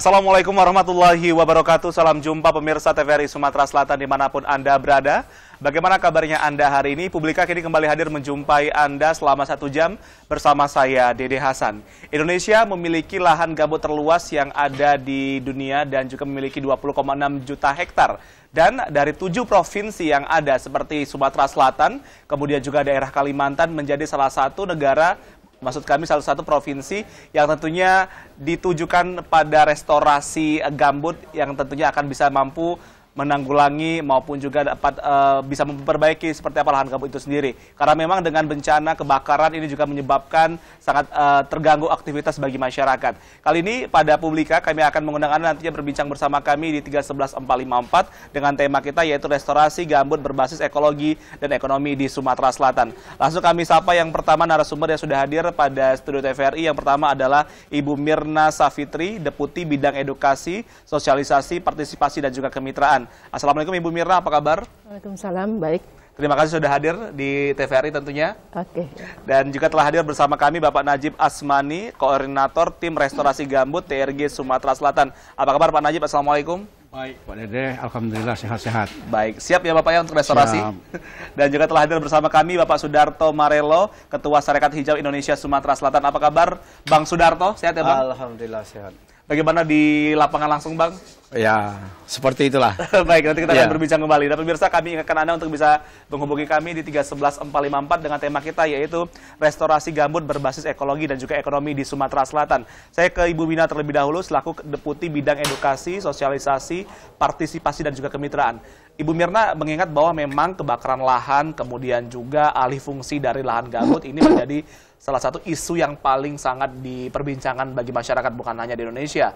Assalamualaikum warahmatullahi wabarakatuh. Salam jumpa pemirsa TVRI Sumatera Selatan dimanapun Anda berada. Bagaimana kabarnya Anda hari ini? Publika kini kembali hadir menjumpai Anda selama 1 jam bersama saya, Dede Hasan. Indonesia memiliki lahan gambut terluas yang ada di dunia dan juga memiliki 20,6 juta hektar. Dan dari 7 provinsi yang ada seperti Sumatera Selatan, kemudian juga daerah Kalimantan menjadi salah satu negara, maksud kami salah satu provinsi yang tentunya ditujukan pada restorasi gambut yang tentunya akan bisa mampu menanggulangi maupun juga dapat bisa memperbaiki seperti apa lahan gambut itu sendiri. Karena memang dengan bencana kebakaran ini juga menyebabkan sangat terganggu aktivitas bagi masyarakat. Kali ini pada Publika kami akan mengundang Anda nantinya berbincang bersama kami di 311454 dengan tema kita yaitu restorasi gambut berbasis ekologi dan ekonomi di Sumatera Selatan. Langsung kami sapa yang pertama narasumber yang sudah hadir pada studio TVRI. Yang pertama adalah Ibu Mirna Safitri, Deputi Bidang Edukasi, Sosialisasi, Partisipasi dan juga Kemitraan. Assalamualaikum Ibu Mirna, apa kabar? Waalaikumsalam, baik. Terima kasih sudah hadir di TVRI tentunya. Oke. Dan juga telah hadir bersama kami Bapak Najib Asmani, Koordinator Tim Restorasi Gambut TRG Sumatera Selatan. Apa kabar Pak Najib? Assalamualaikum. Baik, Pak Dede, alhamdulillah sehat-sehat. Baik, siap ya Bapak ya untuk restorasi? Siap. Dan juga telah hadir bersama kami Bapak Sudarto Marelo, Ketua Sarekat Hijau Indonesia Sumatera Selatan. Apa kabar Bang Sudarto? Sehat ya Bang? Alhamdulillah sehat. Bagaimana di lapangan langsung Bang? Ya, seperti itulah. Baik, nanti kita akan berbincang kembali. Dan pemirsa, kami ingatkan Anda untuk bisa menghubungi kami di 311454 dengan tema kita yaitu restorasi gambut berbasis ekologi dan juga ekonomi di Sumatera Selatan. Saya ke Ibu Mirna terlebih dahulu selaku Deputi Bidang Edukasi, Sosialisasi, Partisipasi dan juga Kemitraan. Ibu Mirna mengingat bahwa memang kebakaran lahan, kemudian juga alih fungsi dari lahan gambut ini menjadi salah satu isu yang paling sangat diperbincangkan bagi masyarakat bukan hanya di Indonesia,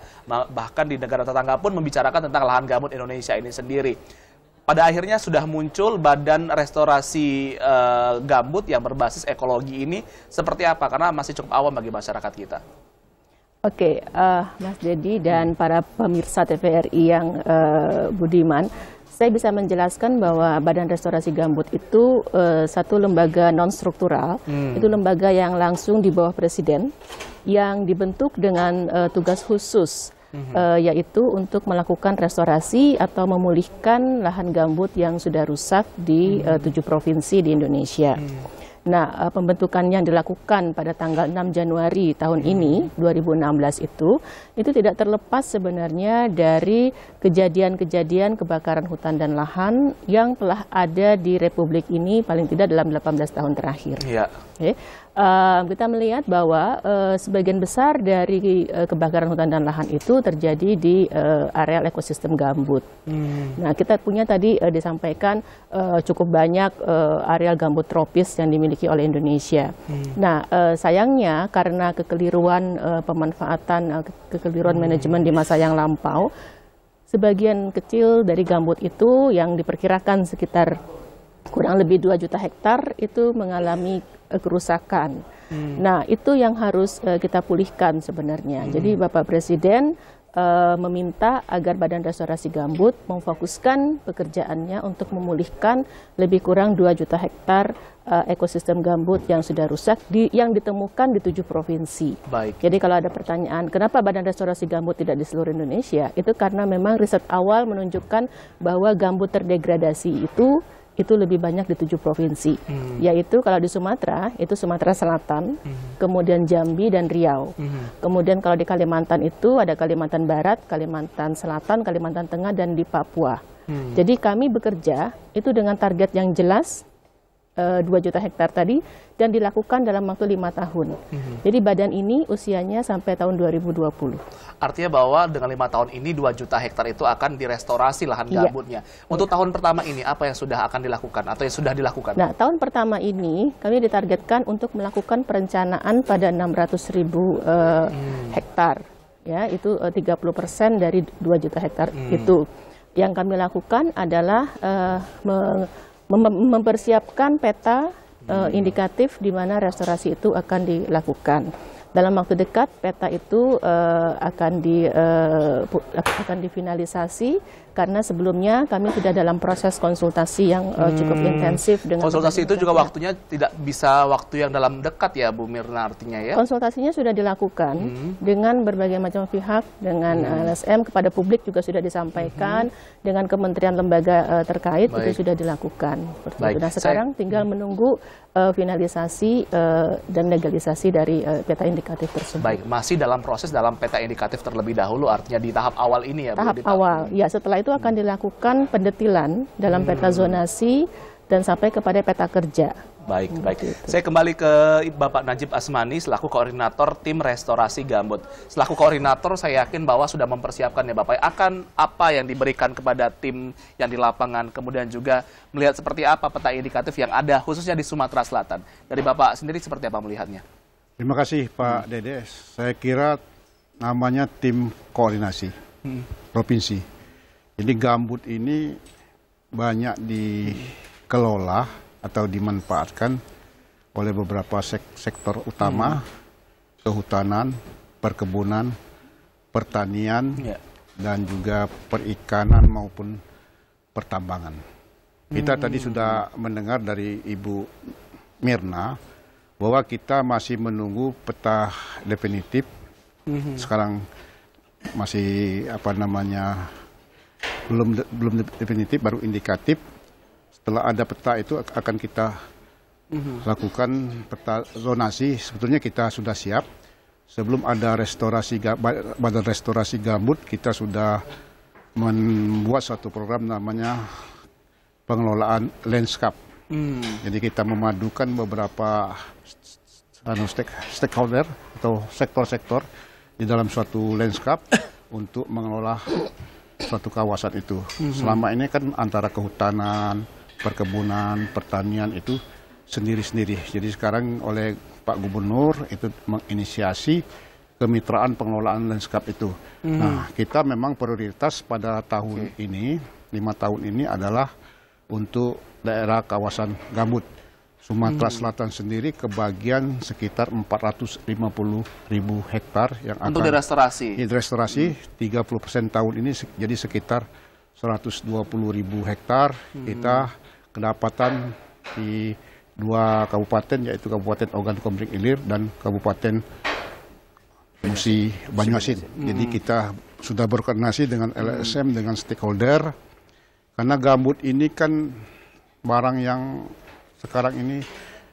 bahkan di negara tetangga pun membicarakan tentang lahan gambut Indonesia ini sendiri. Pada akhirnya sudah muncul Badan Restorasi Gambut yang berbasis ekologi ini seperti apa? Karena masih cukup awam bagi masyarakat kita. Oke, Mas Dedi dan para pemirsa TVRI yang budiman, saya bisa menjelaskan bahwa Badan Restorasi Gambut itu satu lembaga non-struktural, itu lembaga yang langsung di bawah Presiden, yang dibentuk dengan tugas khusus, yaitu untuk melakukan restorasi atau memulihkan lahan gambut yang sudah rusak di 7 provinsi di Indonesia. Nah, pembentukan yang dilakukan pada tanggal 6 Januari tahun ini, 2016 itu tidak terlepas sebenarnya dari kejadian-kejadian kebakaran hutan dan lahan yang telah ada di Republik ini paling tidak dalam 18 tahun terakhir. Iya. Okay. Kita melihat bahwa sebagian besar dari kebakaran hutan dan lahan itu terjadi di areal ekosistem gambut. Nah, kita punya tadi disampaikan cukup banyak areal gambut tropis yang dimiliki oleh Indonesia. Nah, sayangnya karena kekeliruan pemanfaatan, kekeliruan manajemen di masa yang lampau, sebagian kecil dari gambut itu yang diperkirakan sekitar kurang lebih 2 juta hektar itu mengalami kerusakan. Nah, itu yang harus kita pulihkan sebenarnya. Jadi Bapak Presiden meminta agar Badan Restorasi Gambut memfokuskan pekerjaannya untuk memulihkan lebih kurang 2 juta hektar ekosistem gambut yang sudah rusak yang ditemukan di 7 provinsi. Baik. Jadi kalau ada pertanyaan kenapa Badan Restorasi Gambut tidak di seluruh Indonesia, itu karena memang riset awal menunjukkan bahwa gambut terdegradasi itu lebih banyak di 7 provinsi, yaitu kalau di Sumatera, itu Sumatera Selatan, kemudian Jambi dan Riau. Kemudian kalau di Kalimantan itu ada Kalimantan Barat, Kalimantan Selatan, Kalimantan Tengah, dan di Papua. Jadi kami bekerja itu dengan target yang jelas, 2 juta hektar tadi, dan dilakukan dalam waktu 5 tahun. Jadi badan ini usianya sampai tahun 2020. Artinya bahwa dengan 5 tahun ini 2 juta hektar itu akan direstorasi lahan gambutnya. Untuk tahun pertama ini apa yang sudah akan dilakukan atau yang sudah dilakukan? Nah, tahun pertama ini kami ditargetkan untuk melakukan perencanaan pada 600.000 hektar. Ya, itu 30% dari 2 juta hektar itu. Yang kami lakukan adalah mempersiapkan peta indikatif di mana restorasi itu akan dilakukan. Dalam waktu dekat peta itu akan difinalisasi karena sebelumnya kami sudah dalam proses konsultasi yang cukup intensif dengan konsultasi itu juga waktunya tidak bisa waktu yang dalam dekat ya Bu Mirna artinya ya? Konsultasinya sudah dilakukan dengan berbagai macam pihak, dengan LSM, kepada publik juga sudah disampaikan, dengan kementerian lembaga terkait itu sudah dilakukan. Nah sekarang tinggal menunggu finalisasi dan legalisasi dari peta indikatif tersebut. Baik, masih dalam proses dalam peta indikatif terlebih dahulu, artinya di tahap awal ini ya Bu? Tahap awal, ya setelah itu akan dilakukan pendetilan dalam peta zonasi dan sampai kepada peta kerja. Baik, baik. Saya kembali ke Bapak Najib Asmani selaku koordinator tim restorasi gambut. Selaku koordinator saya yakin bahwa sudah mempersiapkan ya Bapak. Akan apa yang diberikan kepada tim yang di lapangan, kemudian juga melihat seperti apa peta indikatif yang ada khususnya di Sumatera Selatan. Dari Bapak sendiri seperti apa melihatnya? Terima kasih Pak Dede. Saya kira namanya tim koordinasi provinsi. Jadi gambut ini banyak dikelola atau dimanfaatkan oleh beberapa sektor utama, kehutanan, perkebunan, pertanian, dan juga perikanan maupun pertambangan. Kita tadi sudah mendengar dari Ibu Mirna bahwa kita masih menunggu peta definitif. Sekarang masih belum definitif, baru indikatif. Setelah ada peta itu akan kita lakukan peta zonasi. Sebetulnya kita sudah siap. Sebelum ada badan restorasi gambut, kita sudah membuat suatu program namanya pengelolaan landscape. Jadi kita memadukan beberapa stakeholder atau sektor-sektor di dalam suatu landscape untuk mengelola suatu kawasan itu. Selama ini kan antara kehutanan, perkebunan, pertanian itu sendiri-sendiri. Jadi sekarang oleh Pak Gubernur itu menginisiasi kemitraan pengelolaan landscape itu. Nah, kita memang prioritas pada tahun ini, 5 tahun ini adalah untuk daerah kawasan gambut. Sumatera Selatan sendiri kebagian sekitar 450.000 hektar yang akan untuk direstorasi. Direstorasi 30% tahun ini jadi sekitar 120.000 hektar. Kita kedapatan di 2 kabupaten yaitu Kabupaten Ogan Komering Ilir dan Kabupaten Musi Banyuasin. Jadi kita sudah berkoordinasi dengan LSM dengan stakeholder karena gambut ini kan barang yang sekarang ini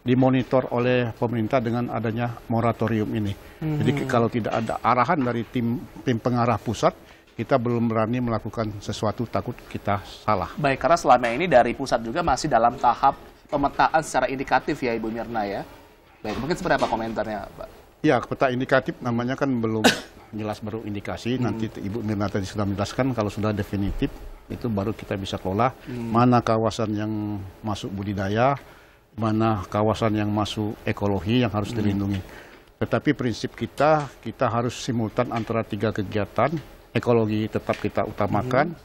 dimonitor oleh pemerintah dengan adanya moratorium ini. Jadi kalau tidak ada arahan dari tim pengarah pusat, kita belum berani melakukan sesuatu, takut kita salah. Baik, karena selama ini dari pusat juga masih dalam tahap pemetaan secara indikatif ya Ibu Mirna ya. Baik, mungkin seperti apa komentarnya Pak? Ya, peta indikatif namanya kan belum jelas, baru indikasi. Nanti Ibu Mirna tadi sudah menjelaskan kalau sudah definitif itu baru kita bisa kelola mana kawasan yang masuk budidaya, mana kawasan yang masuk ekologi yang harus dilindungi. Tetapi prinsip kita harus simultan antara 3 kegiatan. Ekologi tetap kita utamakan,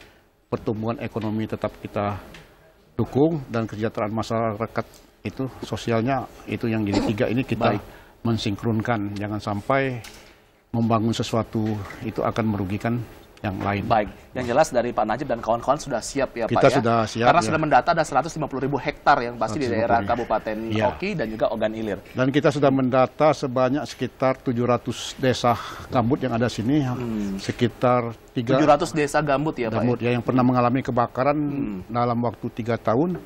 pertumbuhan ekonomi tetap kita dukung, dan kesejahteraan masyarakat itu sosialnya itu yang jadi 3 ini kita mensinkronkan. Jangan sampai membangun sesuatu itu akan merugikan yang lain. Baik, yang jelas dari Pak Najib dan kawan-kawan sudah siap ya kita Pak ya? Sudah siap. Karena sudah mendata ada 150.000 hektar yang pasti di daerah Kabupaten Oki dan juga Ogan Ilir. Dan kita sudah mendata sebanyak sekitar 700 desa gambut yang ada sini, sekitar 700 desa gambut ya Pak? Gambut ya, yang pernah mengalami kebakaran dalam waktu 3 tahun.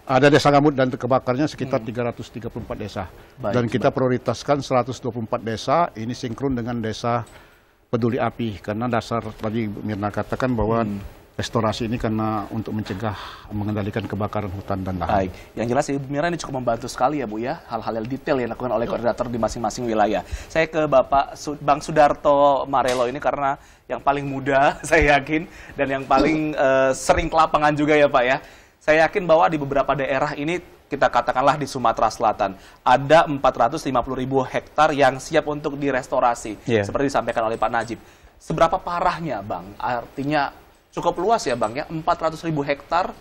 Ada desa gambut dan kebakarnya sekitar 334 desa. Dan kita prioritaskan 124 desa, ini sinkron dengan desa peduli api, karena dasar tadi Mirna katakan bahwa restorasi ini karena untuk mencegah, mengendalikan kebakaran hutan dan lahan. Baik, yang jelas Ibu Mirna ini cukup membantu sekali ya Bu ya, hal-hal yang detail yang dilakukan oleh koordinator di masing-masing wilayah. Saya ke Bang Sudarto Marelo ini karena yang paling muda saya yakin, dan yang paling sering ke lapangan juga ya Pak ya. Saya yakin bahwa di beberapa daerah ini, kita katakanlah di Sumatera Selatan, ada 450.000 hektar yang siap untuk direstorasi, seperti disampaikan oleh Pak Najib. Seberapa parahnya Bang? Artinya cukup luas ya Bang ya, 400.000 hektar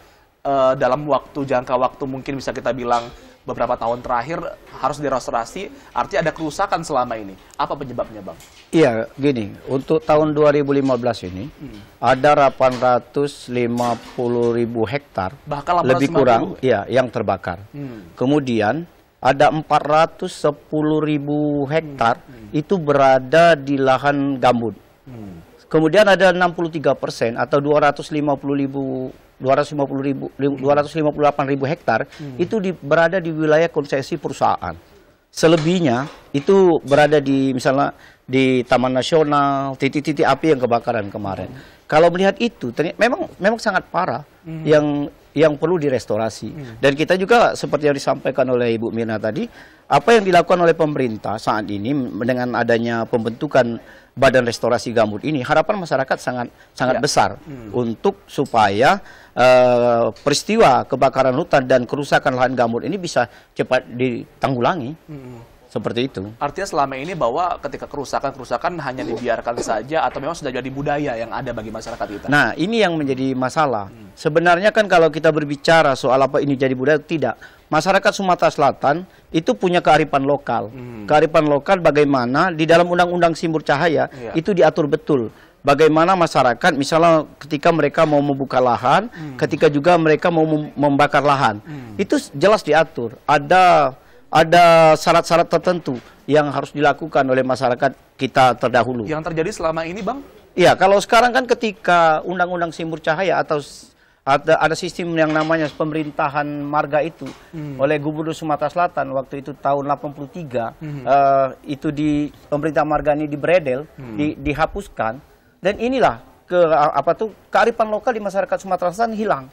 dalam jangka waktu mungkin bisa kita bilang beberapa tahun terakhir harus direstorasi, artinya ada kerusakan selama ini. Apa penyebabnya, Bang? Iya, gini, untuk tahun 2015 ini ada 850.000 hektar, Bahkan 850. lebih kurang, ya, yang terbakar. Kemudian ada 410.000 hektar itu berada di lahan gambut. Kemudian ada 63% atau 258.000 hektar itu berada di wilayah konsesi perusahaan. Selebihnya itu berada di misalnya di Taman Nasional, titik-titik api yang kebakaran kemarin. Kalau melihat itu, memang sangat parah yang perlu direstorasi. Dan kita juga seperti yang disampaikan oleh Ibu Mirna tadi, apa yang dilakukan oleh pemerintah saat ini dengan adanya pembentukan Badan Restorasi Gambut ini, harapan masyarakat sangat besar untuk supaya peristiwa kebakaran hutan dan kerusakan lahan gambut ini bisa cepat ditanggulangi. Seperti itu. Artinya selama ini bahwa ketika kerusakan hanya dibiarkan saja atau memang sudah jadi budaya yang ada bagi masyarakat kita. Nah, ini yang menjadi masalah. Sebenarnya kan kalau kita berbicara soal apa ini jadi budaya, tidak. Masyarakat Sumatera Selatan itu punya kearifan lokal. Kearifan lokal bagaimana di dalam Undang-Undang Simbur Cahaya itu diatur betul. Bagaimana masyarakat misalnya ketika mereka mau membuka lahan, ketika juga mereka mau membakar lahan. Itu jelas diatur. Ada syarat-syarat tertentu yang harus dilakukan oleh masyarakat kita terdahulu. Yang terjadi selama ini, Bang? Iya, kalau sekarang kan ketika Undang-Undang Simbur Cahaya atau ada sistem yang namanya pemerintahan marga itu oleh Gubernur Sumatera Selatan waktu itu tahun 83 itu di pemerintah marga ini dibredel, dihapuskan, dan inilah kearifan lokal di masyarakat Sumatera Selatan hilang.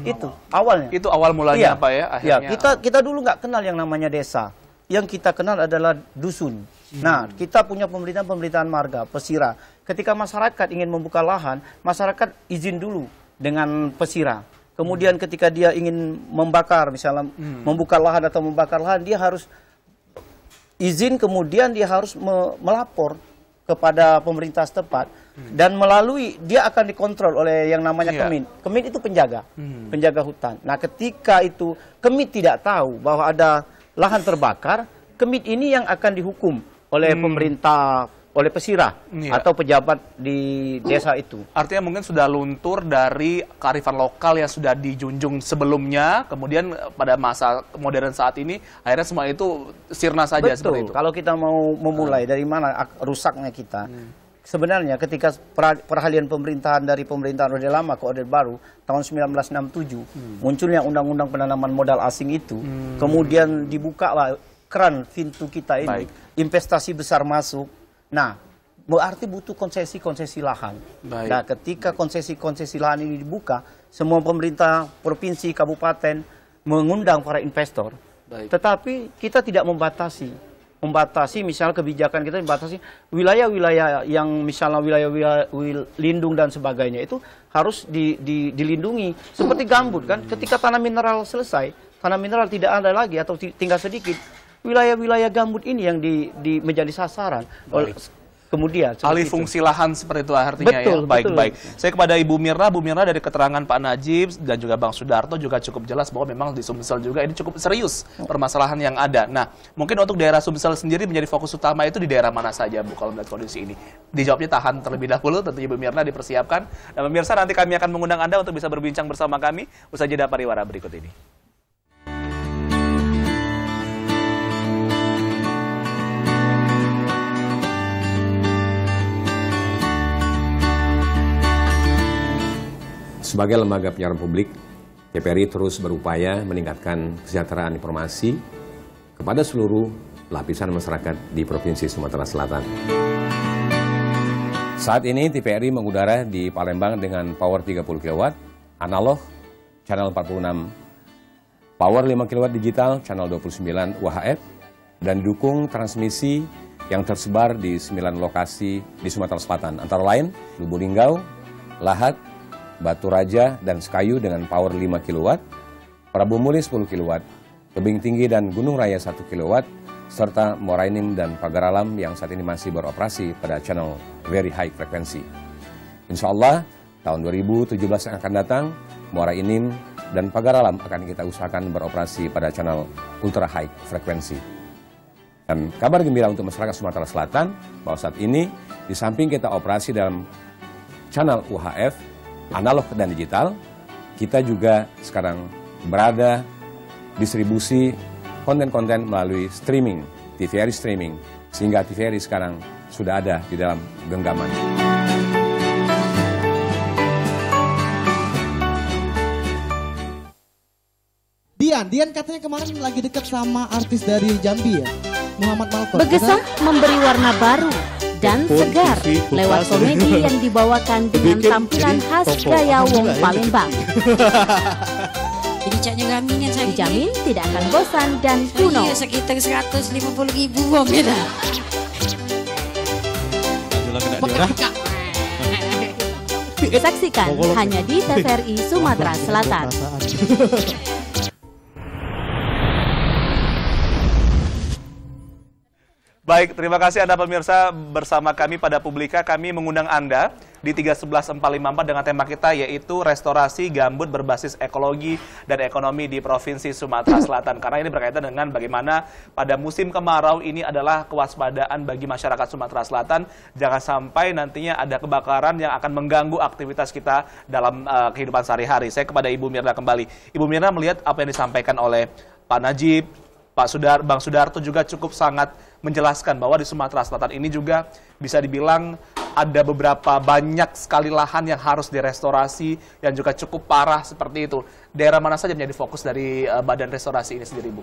Itu awalnya. Itu awal mulanya apa ya? Akhirnya. Kita dulu nggak kenal yang namanya desa. Yang kita kenal adalah dusun. Nah, kita punya pemerintahan marga, pesira. Ketika masyarakat ingin membuka lahan, masyarakat izin dulu dengan pesira. Kemudian ketika dia ingin membakar, misalnya membuka lahan atau membakar lahan, dia harus izin, kemudian dia harus melapor kepada pemerintah setempat. Dan melalui, dia akan dikontrol oleh yang namanya Kemin. Kemin itu penjaga hutan. Nah, ketika itu Kemin tidak tahu bahwa ada lahan terbakar, Kemin ini yang akan dihukum oleh pemerintah, oleh pesira atau pejabat di desa itu. Artinya mungkin sudah luntur dari kearifan lokal yang sudah dijunjung sebelumnya, kemudian pada masa modern saat ini, akhirnya semua itu sirna saja. Betul. Seperti itu. Kalau kita mau memulai dari mana rusaknya kita, sebenarnya ketika peralihan pemerintahan dari pemerintahan Orde Lama ke Orde Baru tahun 1967 munculnya Undang-Undang Penanaman Modal Asing itu, kemudian dibukalah keran pintu kita ini, investasi besar masuk. Nah, berarti butuh konsesi lahan. Nah, ketika konsesi lahan ini dibuka, semua pemerintah provinsi, kabupaten mengundang para investor. Tetapi kita tidak membatasi misalnya kebijakan kita membatasi wilayah-wilayah yang misalnya wilayah lindung dan sebagainya itu harus dilindungi seperti gambut kan. Ketika tanah mineral selesai, tanah mineral tidak ada lagi atau tinggal sedikit, wilayah-wilayah gambut ini yang menjadi sasaran. Kemudian alih fungsi lahan seperti itu artinya. Betul, ya. Baik. betul. Saya kepada Ibu Mirna dari keterangan Pak Najib dan juga Bang Sudarto juga cukup jelas bahwa memang di Sumsel juga ini cukup serius permasalahan yang ada. Nah, mungkin untuk daerah Sumsel sendiri menjadi fokus utama itu di daerah mana saja, Bu, kalau melihat kondisi ini? Dijawabnya tahan terlebih dahulu, tentunya Ibu Mirna dipersiapkan. Dan pemirsa, nanti kami akan mengundang Anda untuk bisa berbincang bersama kami usai jeda pariwara berikut ini. Sebagai lembaga penyiaran publik, TVRI terus berupaya meningkatkan kesejahteraan informasi kepada seluruh lapisan masyarakat di Provinsi Sumatera Selatan. Saat ini TVRI mengudara di Palembang dengan power 30 kW, analog, channel 46, power 5 kW digital, channel 29 UHF, dan didukung transmisi yang tersebar di 9 lokasi di Sumatera Selatan, antara lain Lubuk Linggau, Lahat, Batu Raja, dan Sekayu dengan power 5 kW, Prabu Muli 10 kW, Tebing Tinggi dan Gunung Raya 1 kW, serta Morainim dan Pagar Alam yang saat ini masih beroperasi pada channel very high frekuensi. Insya Allah, tahun 2017 yang akan datang, Muara Inim dan pagar alam akan kita usahakan beroperasi pada channel ultra high frekuensi. Dan kabar gembira untuk masyarakat Sumatera Selatan bahwa saat ini di samping kita operasi dalam channel UHF, analog dan digital, kita juga sekarang berada distribusi konten-konten melalui streaming, TVRI streaming, sehingga TVRI sekarang sudah ada di dalam genggaman. Dian katanya kemarin lagi dekat sama artis dari Jambi ya, Muhammad Malkon. Bergesah memberi warna baru dan segar lewat komedi yang dibawakan dengan tampilan khas gaya Wong Palembang. Jadi caknya gamingan saya Dijamin tidak akan bosan dan kuno. Iya, sekitar 150.000 wong ya dah. Saksikan hanya di TVRI Sumatera Selatan. Baik, terima kasih Anda pemirsa bersama kami pada Publika. Kami mengundang Anda di 311-454 dengan tema kita yaitu restorasi gambut berbasis ekologi dan ekonomi di Provinsi Sumatera Selatan. Karena ini berkaitan dengan bagaimana pada musim kemarau ini adalah kewaspadaan bagi masyarakat Sumatera Selatan. Jangan sampai nantinya ada kebakaran yang akan mengganggu aktivitas kita dalam kehidupan sehari-hari. Saya kepada Ibu Mirna kembali. Ibu Mirna melihat apa yang disampaikan oleh Pak Najib, Bang Sudarto juga cukup sangat menjelaskan bahwa di Sumatera Selatan ini juga bisa dibilang ada beberapa banyak sekali lahan yang harus direstorasi yang juga cukup parah seperti itu. Daerah mana saja menjadi fokus dari badan restorasi ini sendiri, Bu?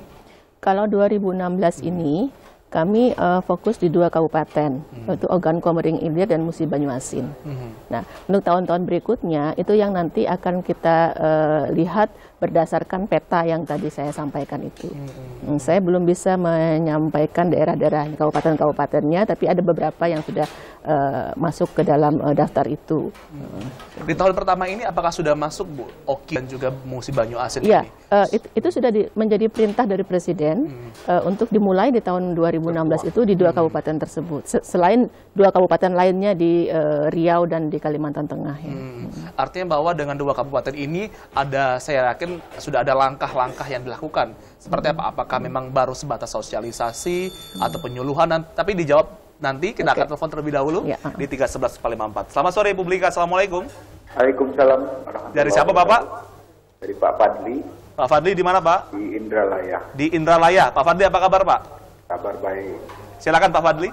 Kalau 2016 ini kami fokus di 2 kabupaten, yaitu Ogan Komering Ilir dan Musi Banyuasin. Nah, untuk tahun-tahun berikutnya itu yang nanti akan kita lihat berdasarkan peta yang tadi saya sampaikan itu. Saya belum bisa menyampaikan daerah-daerah kabupaten-kabupatennya, tapi ada beberapa yang sudah masuk ke dalam daftar itu. Di tahun pertama ini apakah sudah masuk, Bu, Oki dan juga Musi Banyuasin ya, ini? Itu sudah menjadi perintah dari Presiden untuk dimulai di tahun 2016 itu di 2 kabupaten tersebut. Selain 2 kabupaten lainnya di Riau dan di Kalimantan Tengah. Ya. Artinya bahwa dengan 2 kabupaten ini ada, saya yakin sudah ada langkah-langkah yang dilakukan. Seperti apa? Apakah memang baru sebatas sosialisasi atau penyuluhan? Tapi dijawab nanti. Kita akan telepon terlebih dahulu di 311-454. Selamat sore, Publika. Assalamualaikum. Waalaikumsalam. Dari siapa, Bapak? Dari Pak Fadli. Pak Fadli di mana, Pak? Di Indralaya. Di Indralaya. Pak Fadli, apa kabar, Pak? Kabar baik. Silakan, Pak Fadli.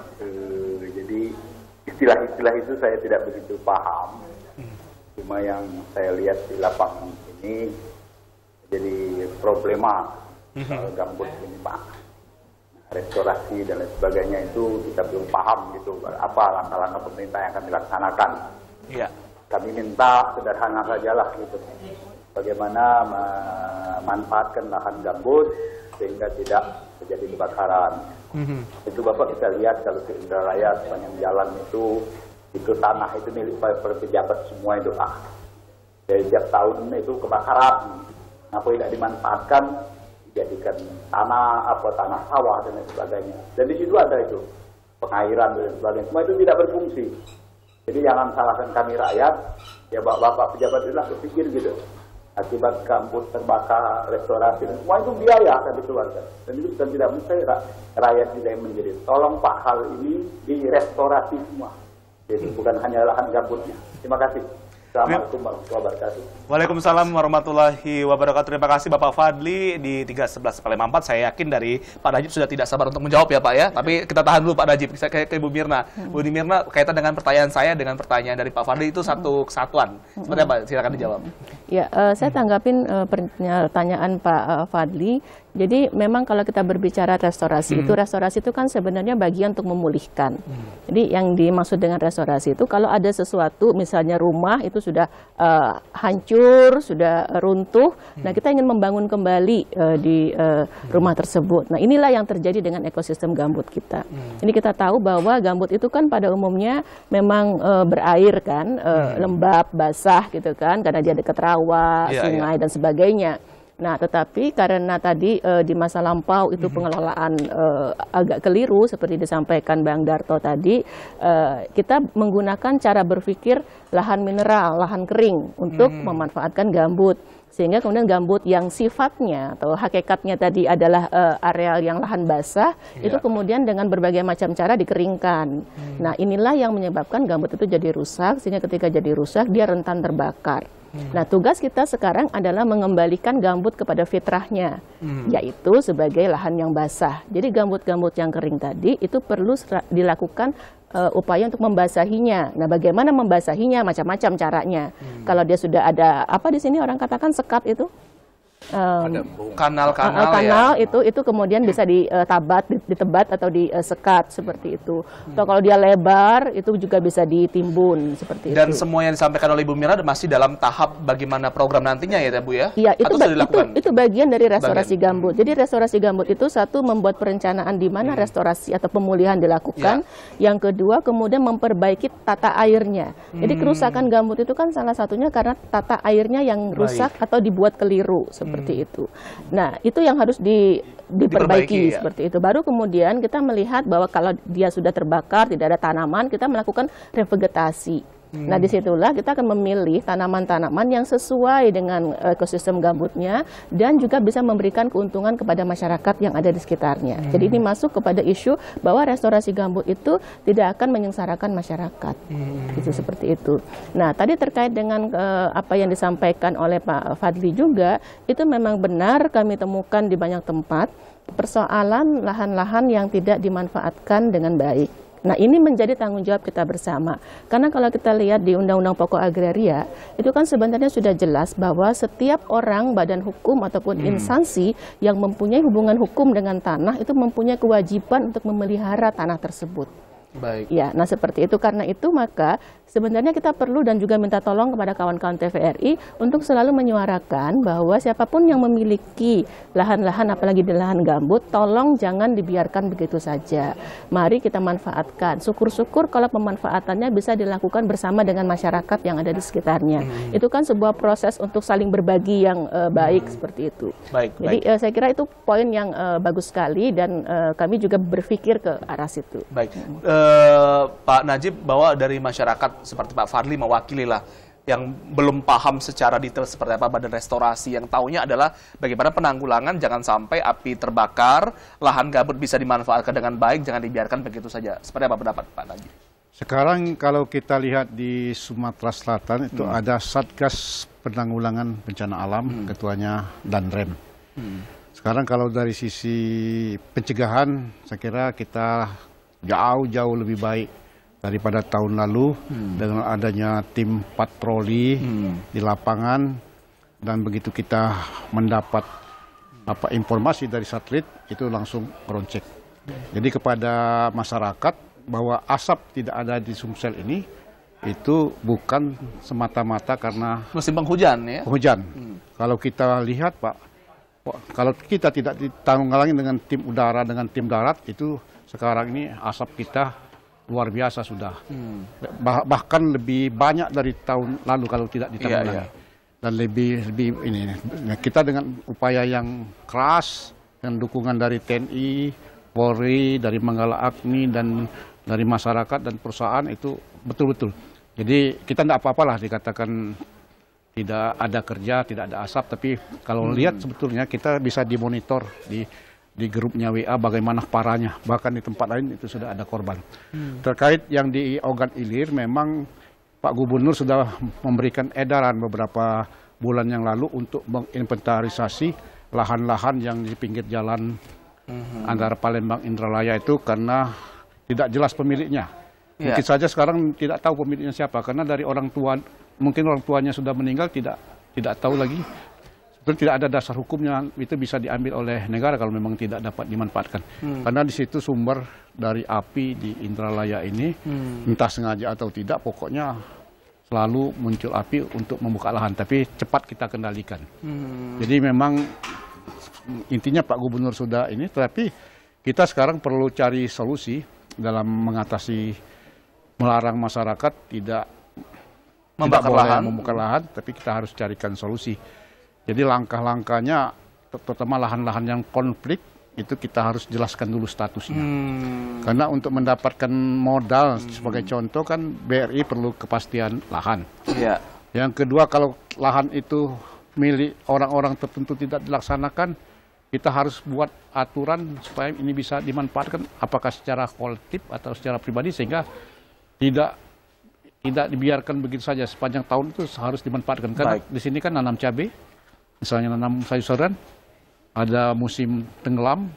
Jadi istilah-istilah itu saya tidak begitu paham. Cuma yang saya lihat di lapangan ini jadi problema gambut ini, Pak. Restorasi dan lain sebagainya itu kita belum paham gitu. Apa langkah-langkah pemerintah yang akan dilaksanakan. Iya. Kami minta sederhana sajalah gitu. Bagaimana memanfaatkan lahan gambut sehingga tidak terjadi kebakaran. Itu Bapak bisa lihat kalau ke Indralaya sepanjang jalan itu tanah itu milik para pejabat semua itu, Pak. Dari setiap tahun itu kebakaran. Apa tidak dimanfaatkan, dijadikan tanah sawah dan lain sebagainya. Dan di situ ada itu pengairan dan sebagainya. Semua itu tidak berfungsi. Jadi jangan salahkan kami rakyat, ya bapak pejabat itu lah berpikir gitu. Akibat gambut terbakar, restorasi, dan semua itu biaya akan dikeluarkan. Dan itu bukan tidak mustahil rakyat juga yang menjadi. Tolong Pak, hal ini direstorasi semua. Jadi bukan hanya lahan gambutnya. Terima kasih. Assalamualaikum warahmatullahi wabarakatuh. Waalaikumsalam warahmatullahi wabarakatuh. Terima kasih Bapak Fadli di 311-454. Saya yakin dari Pak Najib sudah tidak sabar untuk menjawab ya Pak ya. Tapi kita tahan dulu Pak Najib. Saya ke Ibu Mirna. Bu Mirna, kaitan dengan pertanyaan saya dengan pertanyaan dari Pak Fadli itu satu kesatuan. Seperti apa? Silakan dijawab. Ya, saya tanggapin pertanyaan Pak Fadli. Jadi memang kalau kita berbicara restorasi itu kan sebenarnya bagian untuk memulihkan. Jadi yang dimaksud dengan restorasi itu kalau ada sesuatu misalnya rumah itu sudah hancur, sudah runtuh, nah kita ingin membangun kembali di rumah tersebut. Nah inilah yang terjadi dengan ekosistem gambut kita. Ini kita tahu bahwa gambut itu kan pada umumnya memang berair kan, lembab, basah gitu kan, karena dia dekat rawa, sungai dan sebagainya. Nah, tetapi karena tadi di masa lampau itu pengelolaan agak keliru seperti disampaikan Bang Darto tadi, kita menggunakan cara berpikir lahan mineral, lahan kering untuk memanfaatkan gambut. Sehingga kemudian gambut yang sifatnya atau hakikatnya tadi adalah areal yang lahan basah, itu kemudian dengan berbagai macam cara dikeringkan. Nah, inilah yang menyebabkan gambut itu jadi rusak, sehingga ketika jadi rusak dia rentan terbakar. Nah, tugas kita sekarang adalah mengembalikan gambut kepada fitrahnya, yaitu sebagai lahan yang basah. Jadi gambut-gambut yang kering tadi itu perlu dilakukan upaya untuk membasahinya. Nah, bagaimana membasahinya? Macam-macam caranya. Kalau dia sudah ada apa di sini orang katakan sekat itu? Kanal-kanal itu kemudian bisa ditebat atau disekat seperti itu. Atau kalau dia lebar itu juga bisa ditimbun seperti itu. Dan semua yang disampaikan oleh Ibu Mira masih dalam tahap bagaimana program nantinya ya Bu ya? Iya, itu bagian dari restorasi gambut. Jadi restorasi gambut itu satu membuat perencanaan di mana restorasi atau pemulihan dilakukan. Yang kedua kemudian memperbaiki tata airnya. Jadi kerusakan gambut itu kan salah satunya karena tata airnya yang rusak atau dibuat keliru seperti itu. Nah, itu yang harus diperbaiki seperti itu. Baru kemudian kita melihat bahwa kalau dia sudah terbakar, tidak ada tanaman, kita melakukan revegetasi. Nah, disitulah kita akan memilih tanaman-tanaman yang sesuai dengan ekosistem gambutnya dan juga bisa memberikan keuntungan kepada masyarakat yang ada di sekitarnya. Jadi ini masuk kepada isu bahwa restorasi gambut itu tidak akan menyengsarakan masyarakat. Itu seperti itu. Nah, tadi terkait dengan apa yang disampaikan oleh Pak Fadli juga, itu memang benar kami temukan di banyak tempat persoalan lahan-lahan yang tidak dimanfaatkan dengan baik. Nah, ini menjadi tanggung jawab kita bersama. Karena kalau kita lihat di Undang-Undang Pokok Agraria, itu kan sebenarnya sudah jelas bahwa setiap orang, badan hukum ataupun instansi yang mempunyai hubungan hukum dengan tanah, itu mempunyai kewajiban untuk memelihara tanah tersebut. Baik. Ya, nah seperti itu. Karena itu maka sebenarnya kita perlu dan juga minta tolong kepada kawan-kawan TVRI untuk selalu menyuarakan bahwa siapapun yang memiliki lahan-lahan, apalagi di lahan gambut, tolong jangan dibiarkan begitu saja. Mari kita manfaatkan. Syukur-syukur kalau pemanfaatannya bisa dilakukan bersama dengan masyarakat yang ada di sekitarnya. Itu kan sebuah proses untuk saling berbagi yang baik seperti itu. Jadi saya kira itu poin yang bagus sekali dan kami juga berpikir ke arah situ. Baik. Pak Najib, bahwa dari masyarakat seperti Pak Fadli mewakili lah yang belum paham secara detail seperti apa badan restorasi, yang taunya adalah bagaimana penanggulangan jangan sampai api terbakar, lahan gambut bisa dimanfaatkan dengan baik, jangan dibiarkan begitu saja. Seperti apa pendapat Pak Najib? Sekarang kalau kita lihat di Sumatera Selatan itu ada Satgas Penanggulangan Bencana Alam, ketuanya Danrem. Sekarang kalau dari sisi pencegahan, saya kira kita jauh lebih baik daripada tahun lalu dengan adanya tim patroli di lapangan, dan begitu kita mendapat informasi dari satelit itu langsung cross-check. Jadi kepada masyarakat bahwa asap tidak ada di Sumsel ini itu bukan semata-mata karena musim penghujan ya. Penghujan. Kalau kita lihat Pak, kalau kita tidak ditanggulangi dengan tim udara dengan tim darat, itu sekarang ini asap kita luar biasa sudah. Bahkan lebih banyak dari tahun lalu kalau tidak ditanggulangi. Dan lebih ini kita dengan upaya yang keras dan dukungan dari TNI, Polri, dari Manggala Agni dan dari masyarakat dan perusahaan itu betul-betul. Jadi kita tidak apa-apalah dikatakan tidak ada kerja, tidak ada asap, tapi kalau lihat sebetulnya kita bisa dimonitor di grupnya WA bagaimana parahnya, bahkan di tempat lain itu sudah ada korban. Terkait yang di Ogan Ilir, memang Pak Gubernur sudah memberikan edaran beberapa bulan yang lalu untuk menginventarisasi lahan-lahan yang di pinggir jalan antara Palembang Indralaya itu karena tidak jelas pemiliknya. Mungkin saja sekarang tidak tahu pemiliknya siapa, karena dari orang tua, mungkin orang tuanya sudah meninggal, tidak tahu lagi. Tidak ada dasar hukumnya itu bisa diambil oleh negara kalau memang tidak dapat dimanfaatkan. Karena di situ sumber dari api di Indralaya ini, entah sengaja atau tidak, pokoknya selalu muncul api untuk membuka lahan, tapi cepat kita kendalikan. Jadi memang intinya Pak Gubernur sudah ini, tapi kita sekarang perlu cari solusi dalam mengatasi, melarang masyarakat tidak membakar lahan, tapi kita harus carikan solusi. Jadi langkah-langkahnya, terutama lahan-lahan yang konflik, itu kita harus jelaskan dulu statusnya. Karena untuk mendapatkan modal, sebagai contoh kan BRI perlu kepastian lahan. Yang kedua, kalau lahan itu milik orang-orang tertentu tidak dilaksanakan, kita harus buat aturan supaya ini bisa dimanfaatkan apakah secara kolektif atau secara pribadi sehingga tidak dibiarkan begitu saja sepanjang tahun itu harus dimanfaatkan. Karena di sini kan nanam cabai, misalnya nanam sayur-sayuran, ada musim tenggelam,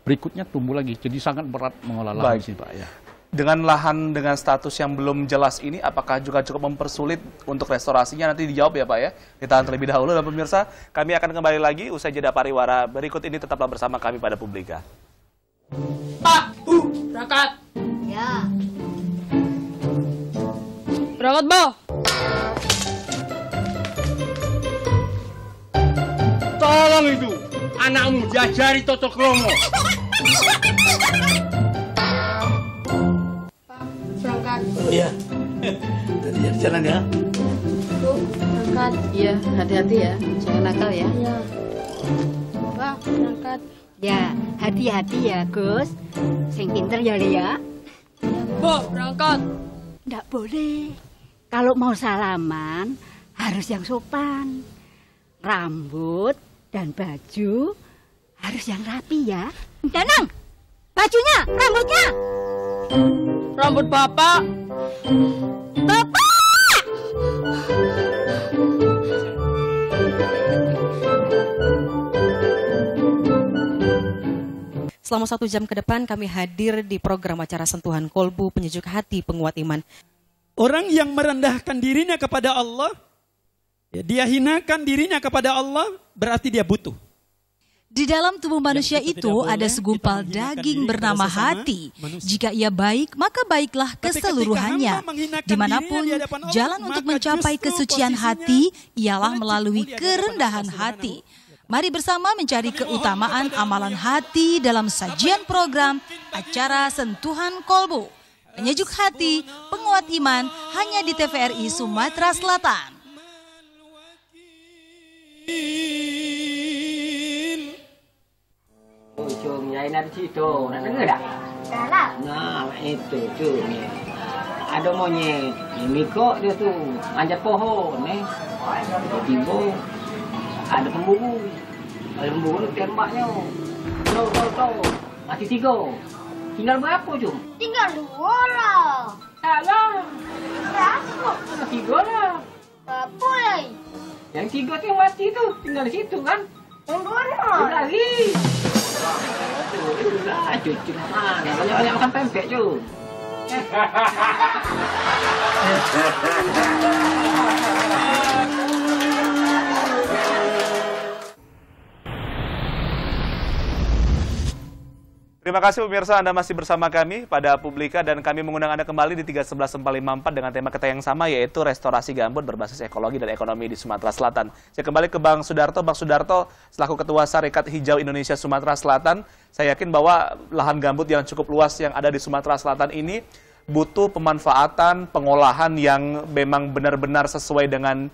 berikutnya tumbuh lagi. Jadi sangat berat mengolah lahan sih Pak ya. Dengan lahan dengan status yang belum jelas ini, apakah juga cukup mempersulit untuk restorasinya? Nanti dijawab ya Pak ya. Ditahan terlebih dahulu. Dan pemirsa, kami akan kembali lagi usai jeda pariwara. Berikut ini tetaplah bersama kami pada Publika. Pak, berangkat. Ya. Berangkat, Boh. Tolong itu, anakmu diajari toto kromo. Berangkat. Iya. Tadi jalan ya. Berangkat. Iya, hati-hati ya. Jangan nakal ya. Iya. Bang, berangkat. Ya, hati-hati ya, Gus. Sing pinter ya, Lia. Boh, berangkat. Nggak boleh. Kalau mau salaman, harus yang sopan. Rambut dan baju harus yang rapi ya. Danang, bajunya, rambutnya. Rambut Bapak. Bapak! Selama 1 jam ke depan kami hadir di program acara Sentuhan Kolbu Penyejuk Hati Penguat Iman. Orang yang merendahkan dirinya kepada Allah, ya, dia hinakan dirinya kepada Allah, berarti dia butuh. Di dalam tubuh manusia itu ada segumpal daging bernama hati. Jika ia baik, maka baiklah keseluruhannya. Dimanapun, jalan untuk mencapai kesucian hati ialah melalui kerendahan hati. Mari bersama mencari keutamaan amalan hati dalam sajian program acara Sentuhan Kolbu. Penyejuk hati, penguat iman, hanya di TVRI Sumatera Selatan. Ujungnya ini ada situ, nak dengar tak? Salah. Nah, itu ujungnya. Ada monyet, ini kok dia tu, manjat pohon, tiba-tiba ada pemburu. Ada pemburu tembaknya. Tuh, mati 3. Tinggal berapa, Jum? Tinggal 2 lah. Salah. Berapa? 3 lah. Berapa lagi? Yang 3 tu yang mati tu, tinggal di situ kan? Yang 2 lah. Lagi. Udah, cuci mana? Banyak-banyak makan pempek, Jum. Terima kasih pemirsa, Anda masih bersama kami pada Publika dan kami mengundang Anda kembali di 311-454 dengan tema kita yang sama yaitu restorasi gambut berbasis ekologi dan ekonomi di Sumatera Selatan. Saya kembali ke Bang Sudarto. Bang Sudarto, selaku Ketua Sarekat Hijau Indonesia Sumatera Selatan, saya yakin bahwa lahan gambut yang cukup luas yang ada di Sumatera Selatan ini butuh pemanfaatan, pengolahan yang memang benar-benar sesuai dengan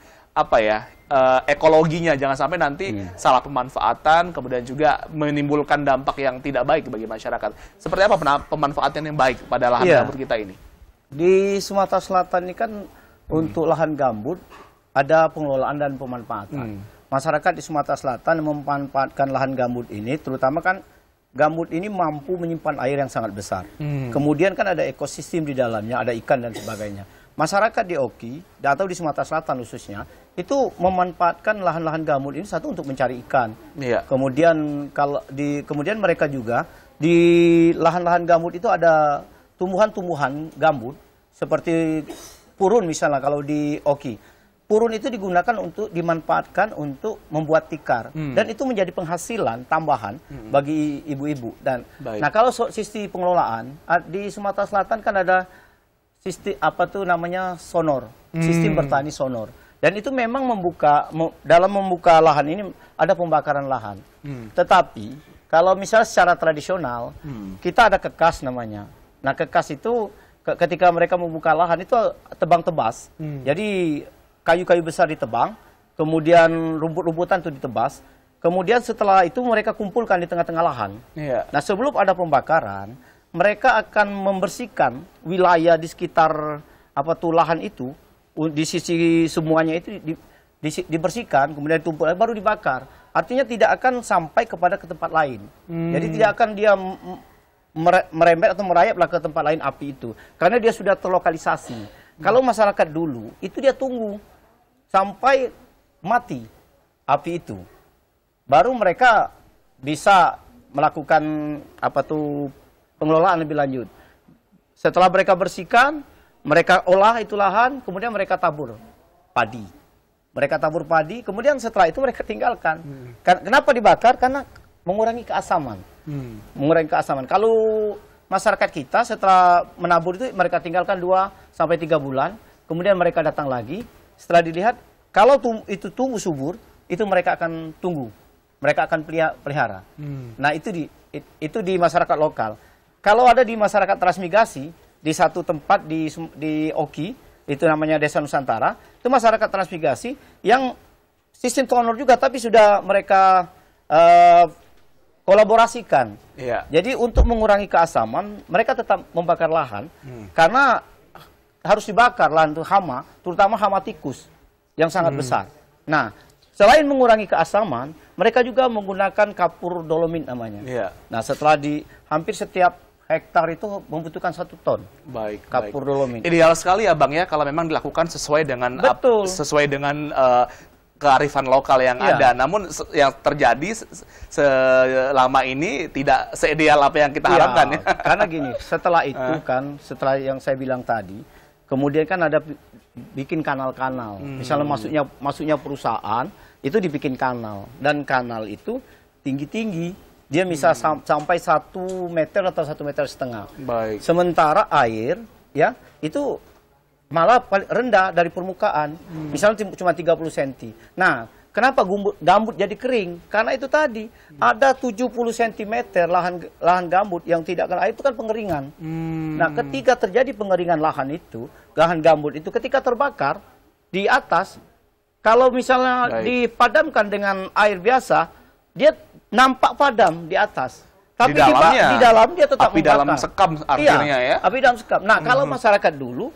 ekologinya, jangan sampai nanti salah pemanfaatan, kemudian juga menimbulkan dampak yang tidak baik bagi masyarakat. Seperti apa pemanfaatan yang baik pada lahan gambut kita ini? Di Sumatera Selatan ini kan untuk lahan gambut ada pengelolaan dan pemanfaatan. Masyarakat di Sumatera Selatan memanfaatkan lahan gambut ini, terutama kan gambut ini mampu menyimpan air yang sangat besar. Kemudian kan ada ekosistem di dalamnya, ada ikan dan sebagainya. Masyarakat di Oki atau di Sumatera Selatan khususnya itu memanfaatkan lahan-lahan gambut ini satu untuk mencari ikan. Kemudian kemudian mereka juga di lahan-lahan gambut itu ada tumbuhan-tumbuhan gambut seperti purun misalnya kalau di Oki. Purun itu digunakan untuk dimanfaatkan untuk membuat tikar dan itu menjadi penghasilan tambahan bagi ibu-ibu. Dan nah kalau sisi pengelolaan di Sumatera Selatan kan ada sistem sonor, sistem bertani sonor. Dan itu memang dalam membuka lahan ini ada pembakaran lahan. Tetapi kalau misalnya secara tradisional kita ada kekas namanya. Nah kekas itu ketika mereka membuka lahan itu tebang tebas. Jadi kayu-kayu besar ditebang, kemudian rumput-rumputan itu ditebas. Kemudian setelah itu mereka kumpulkan di tengah-tengah lahan. Nah sebelum ada pembakaran, mereka akan membersihkan wilayah di sekitar lahan itu, di sisi semuanya itu dibersihkan, kemudian ditumpuk, baru dibakar. Artinya tidak akan sampai kepada ke tempat lain. Jadi tidak akan dia merembet atau merayaplah ke tempat lain api itu. Karena dia sudah terlokalisasi. Kalau masyarakat dulu, itu dia tunggu sampai mati api itu. Baru mereka bisa melakukan pengelolaan lebih lanjut. Setelah mereka bersihkan, mereka olah itu lahan, kemudian mereka tabur padi. Mereka tabur padi, kemudian setelah itu mereka tinggalkan. Kenapa dibakar? Karena mengurangi keasaman. Mengurangi keasaman. Kalau masyarakat kita setelah menabur itu mereka tinggalkan 2-3 bulan, kemudian mereka datang lagi. Setelah dilihat, kalau itu tumbuh subur, itu mereka akan tunggu. Mereka akan pelihara. Nah, itu di masyarakat lokal. Kalau ada di masyarakat transmigrasi, di satu tempat di Oki, itu namanya Desa Nusantara, itu masyarakat transmigrasi yang sistem tonor juga, tapi sudah mereka kolaborasikan. Jadi untuk mengurangi keasaman, mereka tetap membakar lahan, karena harus dibakar lahan itu hama, terutama hama tikus yang sangat besar. Nah, selain mengurangi keasaman, mereka juga menggunakan kapur dolomit namanya. Nah, setelah hampir setiap hektar itu membutuhkan 1 ton. Kapur dolomit. Ideal sekali ya Bang ya, kalau memang dilakukan sesuai dengan kearifan lokal yang ada. Namun yang terjadi selama ini tidak seideal apa yang kita harapkan ya. Karena gini, setelah itu kan, setelah yang saya bilang tadi, kemudian kan ada bikin kanal-kanal. Misalnya masuknya perusahaan, itu dibikin kanal. Dan kanal itu tinggi-tinggi. Dia bisa sampai 1 meter atau 1,5 meter. Sementara air, ya, itu malah paling rendah dari permukaan. Misalnya cuma 30 cm. Nah, kenapa gambut jadi kering? Karena itu tadi, ada 70 cm lahan gambut yang tidak kena air, itu kan pengeringan. Nah, ketika terjadi pengeringan lahan gambut itu ketika terbakar di atas, kalau misalnya dipadamkan dengan air biasa, dia nampak padam di atas. Tapi di dalam dia tetap api membakar. dalam sekam artinya ya. Api dalam sekam. Nah, kalau masyarakat dulu,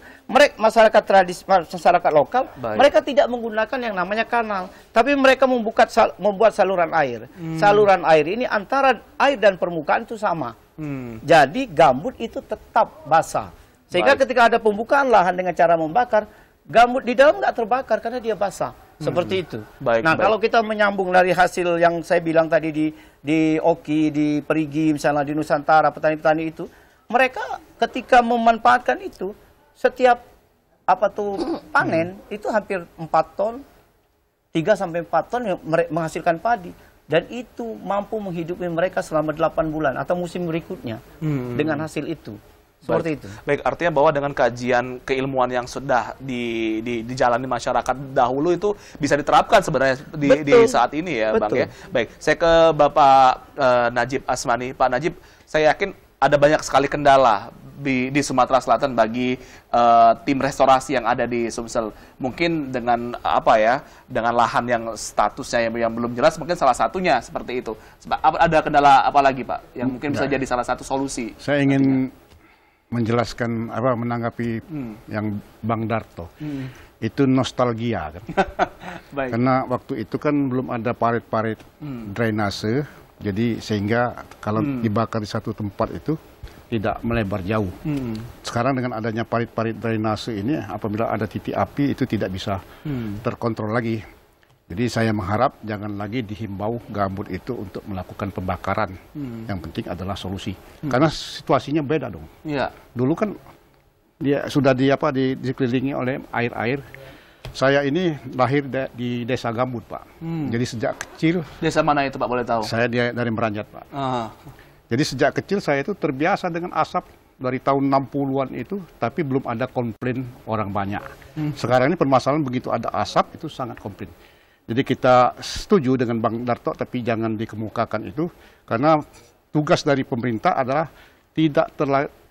masyarakat tradisi, masyarakat lokal, mereka tidak menggunakan yang namanya kanal, tapi mereka membuat saluran air. Saluran air ini antara air dan permukaan itu sama. Jadi gambut itu tetap basah. Sehingga ketika ada pembukaan lahan dengan cara membakar, gambut di dalam nggak terbakar karena dia basah. Seperti itu. Kalau kita menyambung dari hasil yang saya bilang tadi di Oki, di Perigi, misalnya di Nusantara, petani-petani itu, mereka ketika memanfaatkan itu, setiap panen itu hampir 4 ton, 3-4 ton yang menghasilkan padi. Dan itu mampu menghidupi mereka selama 8 bulan atau musim berikutnya dengan hasil itu. Seperti itu. Baik, artinya bahwa dengan kajian keilmuan yang sudah dijalani masyarakat dahulu itu bisa diterapkan sebenarnya di saat ini ya, Bang ya. Baik, saya ke Bapak Najib Asmani. Pak Najib, saya yakin ada banyak sekali kendala di Sumatera Selatan bagi tim restorasi yang ada di Sumsel. Mungkin dengan dengan lahan yang statusnya yang belum jelas, mungkin salah satunya seperti itu. Ada kendala apa lagi, Pak, yang mungkin bisa jadi salah satu solusi? Saya ingin menjelaskan menanggapi yang Bang Darto. Itu nostalgia kan. Karena waktu itu kan belum ada parit-parit drainase, jadi sehingga kalau dibakar di satu tempat itu tidak melebar jauh. Sekarang dengan adanya parit-parit drainase ini, apabila ada titik api itu tidak bisa terkontrol lagi. Jadi saya mengharap jangan lagi dihimbau gambut itu untuk melakukan pembakaran. Yang penting adalah solusi. Karena situasinya beda dong. Dulu kan dia sudah dikelilingi oleh air-air. Saya ini lahir di desa gambut, Pak. Jadi sejak kecil. Desa mana itu, Pak, boleh tahu? Saya dari Meranjat, Pak. Jadi sejak kecil saya itu terbiasa dengan asap dari tahun 60-an itu, tapi belum ada komplain orang banyak. Sekarang ini permasalahan begitu ada asap itu sangat komplain. Jadi kita setuju dengan Bang Darto, tapi jangan dikemukakan itu, karena tugas dari pemerintah adalah tidak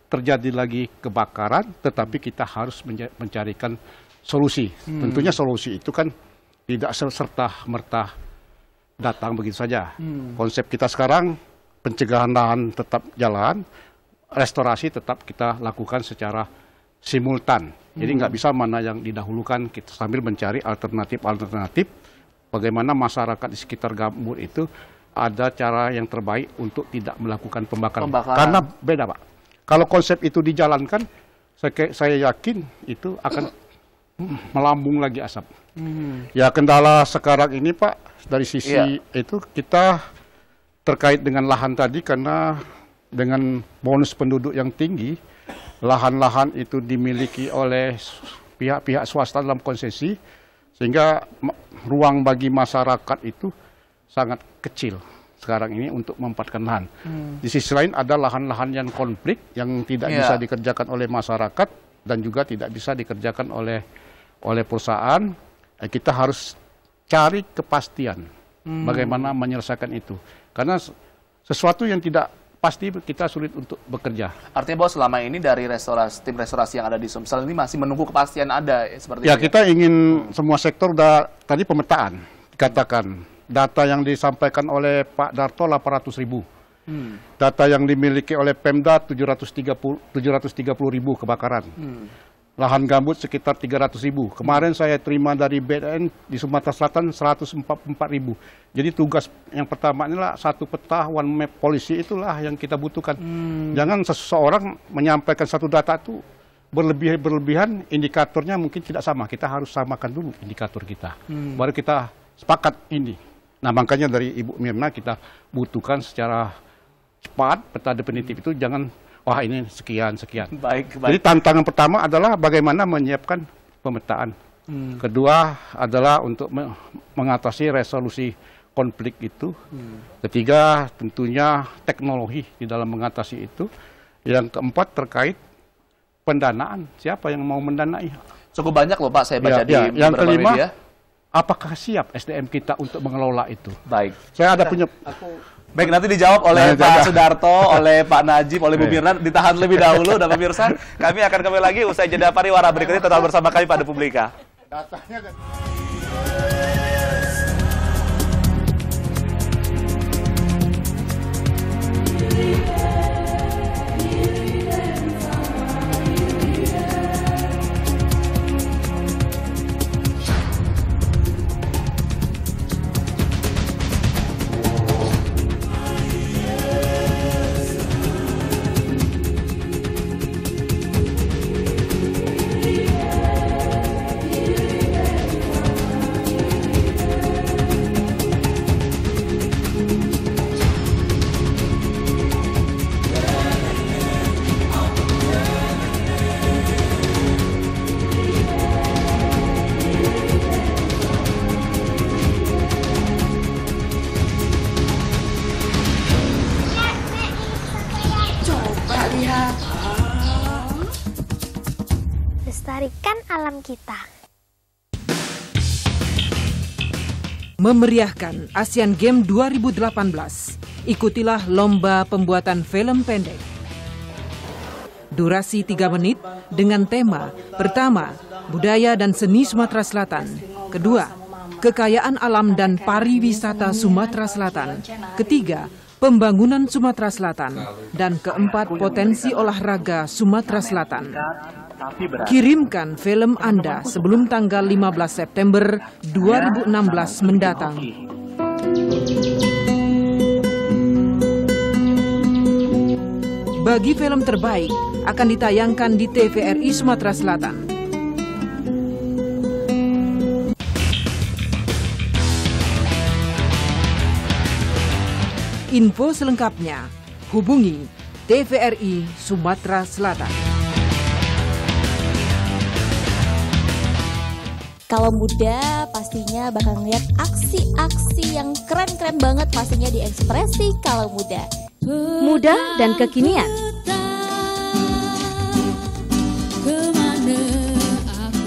terjadi lagi kebakaran, tetapi kita harus mencarikan solusi. Tentunya solusi itu kan tidak serta-merta datang begitu saja. Konsep kita sekarang, pencegahan lahan tetap jalan, restorasi tetap kita lakukan secara simultan. Jadi nggak bisa mana yang didahulukan, kita sambil mencari alternatif bagaimana masyarakat di sekitar gambut itu ada cara yang terbaik untuk tidak melakukan pembakaran. Karena beda, Pak. Kalau konsep itu dijalankan, saya yakin itu akan melambung lagi asap. Ya kendala sekarang ini, Pak, dari sisi itu kita terkait dengan lahan tadi, karena dengan bonus penduduk yang tinggi, lahan-lahan itu dimiliki oleh pihak-pihak swasta dalam konsesi, sehingga ruang bagi masyarakat itu sangat kecil sekarang ini untuk memanfaatkan lahan. Di sisi lain ada lahan-lahan yang konflik yang tidak bisa dikerjakan oleh masyarakat dan juga tidak bisa dikerjakan oleh perusahaan. Kita harus cari kepastian bagaimana menyelesaikan itu. Karena sesuatu yang tidak pasti kita sulit untuk bekerja. Artinya bahwa selama ini dari tim restorasi yang ada di Sumsel ini masih menunggu kepastian ada seperti ya, itu. Kita ingin semua sektor tadi pemetaan dikatakan. Data yang disampaikan oleh Pak Darto 800.000. Data yang dimiliki oleh Pemda 730.000 kebakaran. Lahan gambut sekitar 300.000. Kemarin saya terima dari BNN di Sumatera Selatan 144.000. Jadi tugas yang pertama inilah satu peta one map polisi, itulah yang kita butuhkan. Jangan seseorang menyampaikan satu data itu berlebihan, indikatornya mungkin tidak sama. Kita harus samakan dulu indikator kita. Baru kita sepakat ini. Nah, makanya dari Ibu Mirna kita butuhkan secara cepat peta definitif itu, jangan wah ini sekian. Baik. Jadi tantangan pertama adalah bagaimana menyiapkan pemetaan. Kedua adalah untuk mengatasi resolusi konflik itu. Ketiga tentunya teknologi di dalam mengatasi itu. Yang keempat terkait pendanaan. Siapa yang mau mendanai? Cukup banyak loh Pak, saya baca di yang beberapa kelima, media. Apakah siap SDM kita untuk mengelola itu? Baik. Saya ada punya... Baik, nanti dijawab oleh Pak Sudarto, oleh Pak Najib, oleh Bu Mirna. Ditahan lebih dahulu, dan pemirsa. Kami akan kembali lagi usai jeda pariwara berikut ini. Tetap bersama kami pada Publika. Lestarikan alam kita. Memeriahkan Asian Games 2018, ikutilah lomba pembuatan film pendek. Durasi 3 menit dengan tema pertama, budaya dan seni Sumatera Selatan. Kedua, kekayaan alam dan pariwisata Sumatera Selatan. Ketiga, pembangunan Sumatera Selatan. Dan keempat, potensi olahraga Sumatera Selatan. Kirimkan film Anda sebelum tanggal 15 September 2016 mendatang. Bagi film terbaik akan ditayangkan di TVRI Sumatera Selatan. Info selengkapnya hubungi TVRI Sumatera Selatan. Kalau muda pastinya bakal ngeliat aksi-aksi yang keren-keren banget pastinya di Ekspresi Kalau Muda. Muda dan kekinian.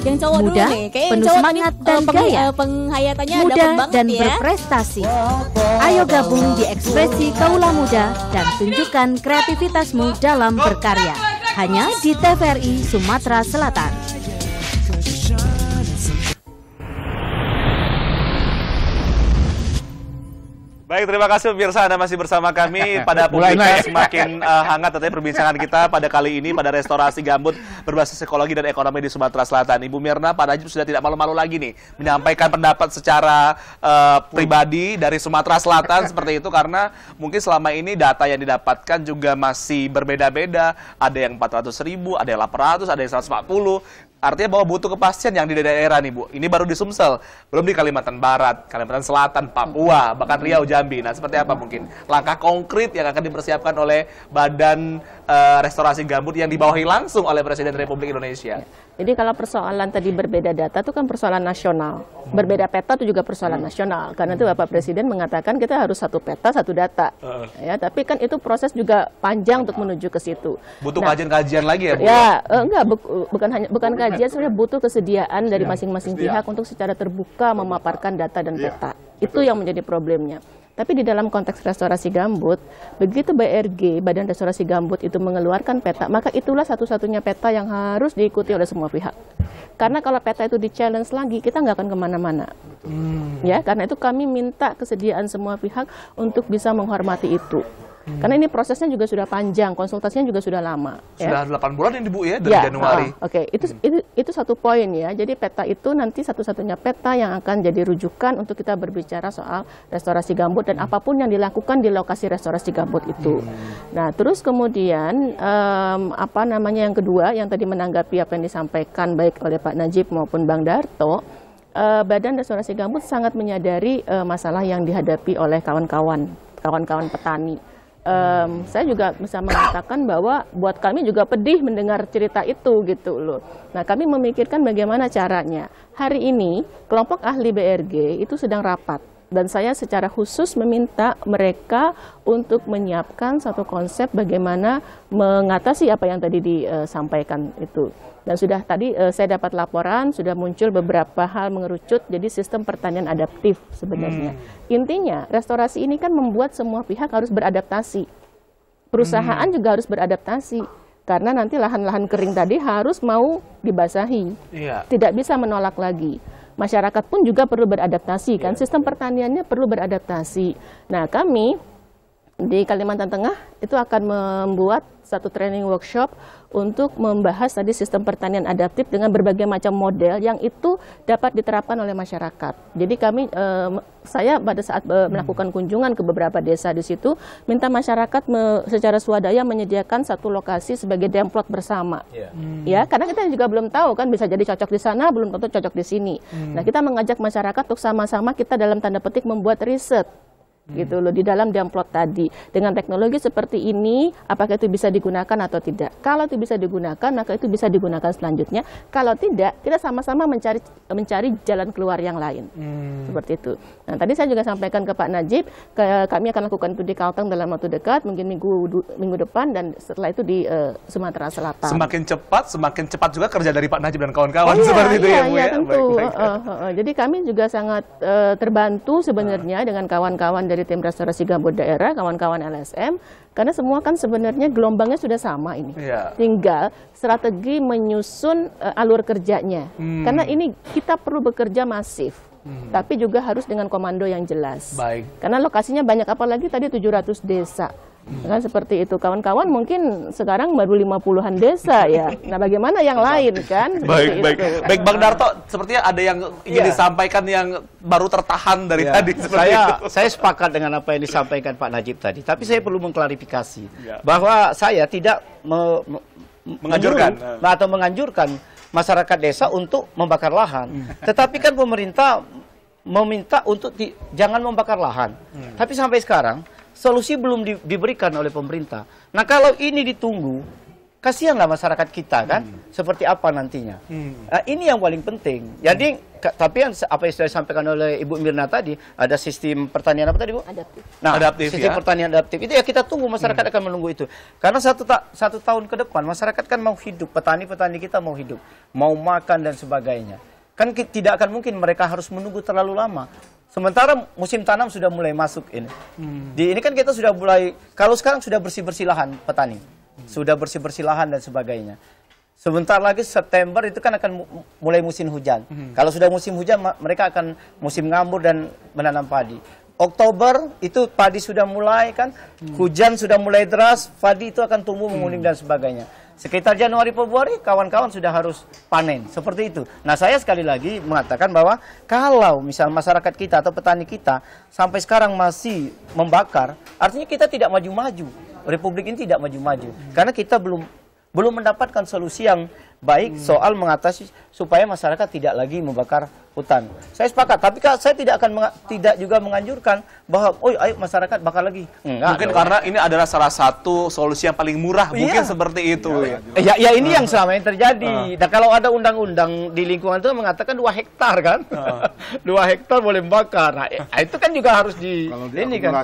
Yang cowok Muda, dulu nih, kayaknya penuh cowok semangat nih, dan gaya. Penghayatannya Muda dapet banget dan ya. berprestasi. Ayo gabung di Ekspresi Kaula Muda dan tunjukkan kreativitasmu dalam berkarya. Hanya di TVRI Sumatera Selatan. Baik, terima kasih pemirsa, Anda masih bersama kami pada Publika. Semakin hangat tentunya perbincangan kita pada kali ini pada restorasi gambut berbasis ekologi dan ekonomi di Sumatera Selatan. Ibu Mirna, Pak Najib sudah tidak malu-malu lagi nih menyampaikan pendapat secara pribadi dari Sumatera Selatan seperti itu, karena mungkin selama ini data yang didapatkan juga masih berbeda-beda. Ada yang 400.000, ada yang 800, ada yang 140. Artinya bahwa butuh kepastian yang di daerah nih, Bu. Ini baru di Sumsel, belum di Kalimantan Barat, Kalimantan Selatan, Papua, bahkan Riau, Jambi. Nah, seperti apa mungkin langkah konkret yang akan dipersiapkan oleh Badan Restorasi Gambut yang dibawahi langsung oleh Presiden Republik Indonesia? Jadi kalau persoalan tadi berbeda data itu kan persoalan nasional. Berbeda peta itu juga persoalan nasional. Karena itu Bapak Presiden mengatakan kita harus satu peta, satu data. Ya, tapi kan itu proses juga panjang untuk menuju ke situ. Butuh kajian-kajian lagi ya, Bu? Ya, enggak, bukan kajian, sebenarnya butuh kesediaan dari masing-masing pihak untuk secara terbuka memaparkan data dan peta. Itu yang menjadi problemnya. Tapi di dalam konteks restorasi gambut, begitu BRG, Badan Restorasi Gambut itu mengeluarkan peta, maka itulah satu-satunya peta yang harus diikuti oleh semua pihak. Karena kalau peta itu di-challenge lagi, kita nggak akan kemana-mana. Ya, karena itu kami minta kesediaan semua pihak untuk bisa menghormati itu. Karena ini prosesnya juga sudah panjang, konsultasinya juga sudah lama. Sudah 8 bulan ini, Bu, ya, dari Januari. Oke, itu satu poin ya. Jadi peta itu nanti satu-satunya peta yang akan jadi rujukan untuk kita berbicara soal restorasi gambut dan apapun yang dilakukan di lokasi restorasi gambut itu. Nah, terus kemudian yang kedua yang tadi menanggapi apa yang disampaikan baik oleh Pak Najib maupun Bang Darto, Badan Restorasi Gambut sangat menyadari masalah yang dihadapi oleh kawan-kawan petani. Saya juga bisa mengatakan bahwa buat kami juga pedih mendengar cerita itu gitu loh. Nah, kami memikirkan bagaimana caranya. Hari ini kelompok ahli BRG itu sedang rapat dan saya secara khusus meminta mereka untuk menyiapkan satu konsep bagaimana mengatasi apa yang tadi disampaikan itu. Dan sudah tadi saya dapat laporan, sudah muncul beberapa hal mengerucut, jadi sistem pertanian adaptif sebenarnya. Intinya, restorasi ini kan membuat semua pihak harus beradaptasi. Perusahaan juga harus beradaptasi, karena nanti lahan-lahan kering tadi harus mau dibasahi. Tidak bisa menolak lagi. Masyarakat pun juga perlu beradaptasi, kan sistem pertaniannya perlu beradaptasi. Nah, kami di Kalimantan Tengah itu akan membuat satu training workshop untuk membahas tadi sistem pertanian adaptif dengan berbagai macam model yang itu dapat diterapkan oleh masyarakat. Jadi saya pada saat melakukan kunjungan ke beberapa desa di situ, minta masyarakat secara swadaya menyediakan satu lokasi sebagai demplot bersama. Ya, karena kita juga belum tahu kan, bisa jadi cocok di sana, belum tentu cocok di sini. Nah, kita mengajak masyarakat untuk sama-sama kita dalam tanda petik membuat riset. Gitu loh, di dalam demplot tadi dengan teknologi seperti ini, apakah itu bisa digunakan atau tidak. Kalau itu bisa digunakan, maka itu bisa digunakan selanjutnya. Kalau tidak, kita sama-sama mencari jalan keluar yang lain. Seperti itu. Nah, tadi saya juga sampaikan ke Pak Najib, kami akan lakukan itu di Kalteng dalam waktu dekat, mungkin minggu depan, dan setelah itu di Sumatera Selatan. Semakin cepat juga kerja dari Pak Najib dan kawan-kawan seperti itu ya, Bu, ya. Tentu. Jadi kami juga sangat terbantu sebenarnya dengan kawan-kawan dari tim restorasi gambut daerah, kawan-kawan LSM, karena semua kan sebenarnya gelombangnya sudah sama ini. Tinggal strategi menyusun alur kerjanya. Karena ini kita perlu bekerja masif, tapi juga harus dengan komando yang jelas. Karena lokasinya banyak, apalagi tadi 700 desa. Kan seperti itu. Kawan-kawan mungkin sekarang baru 50-an desa ya. Nah, bagaimana yang lain kan? Baik, Bang Darto, sepertinya ada yang ingin disampaikan yang baru tertahan dari tadi. Saya sepakat dengan apa yang disampaikan Pak Najib tadi. Tapi saya perlu mengklarifikasi bahwa saya tidak menganjurkan masyarakat desa untuk membakar lahan. Tetapi kan pemerintah meminta untuk jangan membakar lahan. Tapi sampai sekarang solusi belum diberikan oleh pemerintah. Nah, kalau ini ditunggu, kasihanlah masyarakat kita kan, seperti apa nantinya. Nah, ini yang paling penting. Jadi, tapi apa yang sudah disampaikan oleh Ibu Mirna tadi, ada sistem pertanian apa tadi, Bu? Adaptif. Nah, sistem pertanian adaptif itu ya kita tunggu, masyarakat akan menunggu itu. Karena satu tahun ke depan masyarakat kan mau hidup, petani-petani kita mau hidup, mau makan dan sebagainya. Kan tidak akan mungkin mereka harus menunggu terlalu lama. Sementara musim tanam sudah mulai masuk ini. Di ini kan kita sudah mulai, kalau sekarang sudah bersih-bersih lahan petani. Sudah bersih-bersih lahan dan sebagainya. Sebentar lagi September itu kan akan mulai musim hujan. Kalau sudah musim hujan, mereka akan musim ngambur dan menanam padi. Oktober itu padi sudah mulai kan, hujan sudah mulai deras, padi itu akan tumbuh menguning dan sebagainya. Sekitar Januari Februari kawan-kawan sudah harus panen, seperti itu. Nah, saya sekali lagi mengatakan bahwa kalau misal masyarakat kita atau petani kita sampai sekarang masih membakar, artinya kita tidak maju-maju. Republik ini tidak maju-maju karena kita belum mendapatkan solusi yang baik soal mengatasi supaya masyarakat tidak lagi membakar hutan. Saya sepakat, tapi saya tidak juga menganjurkan bahwa ayo masyarakat bakar lagi. Enggak. Mungkin karena ini adalah salah satu solusi yang paling murah, mungkin seperti itu. Ya ini yang selama ini terjadi. Nah, kalau ada undang-undang di lingkungan itu mengatakan 2 hektar kan, 2 hektar boleh membakar. Nah, itu kan juga harus ini kan.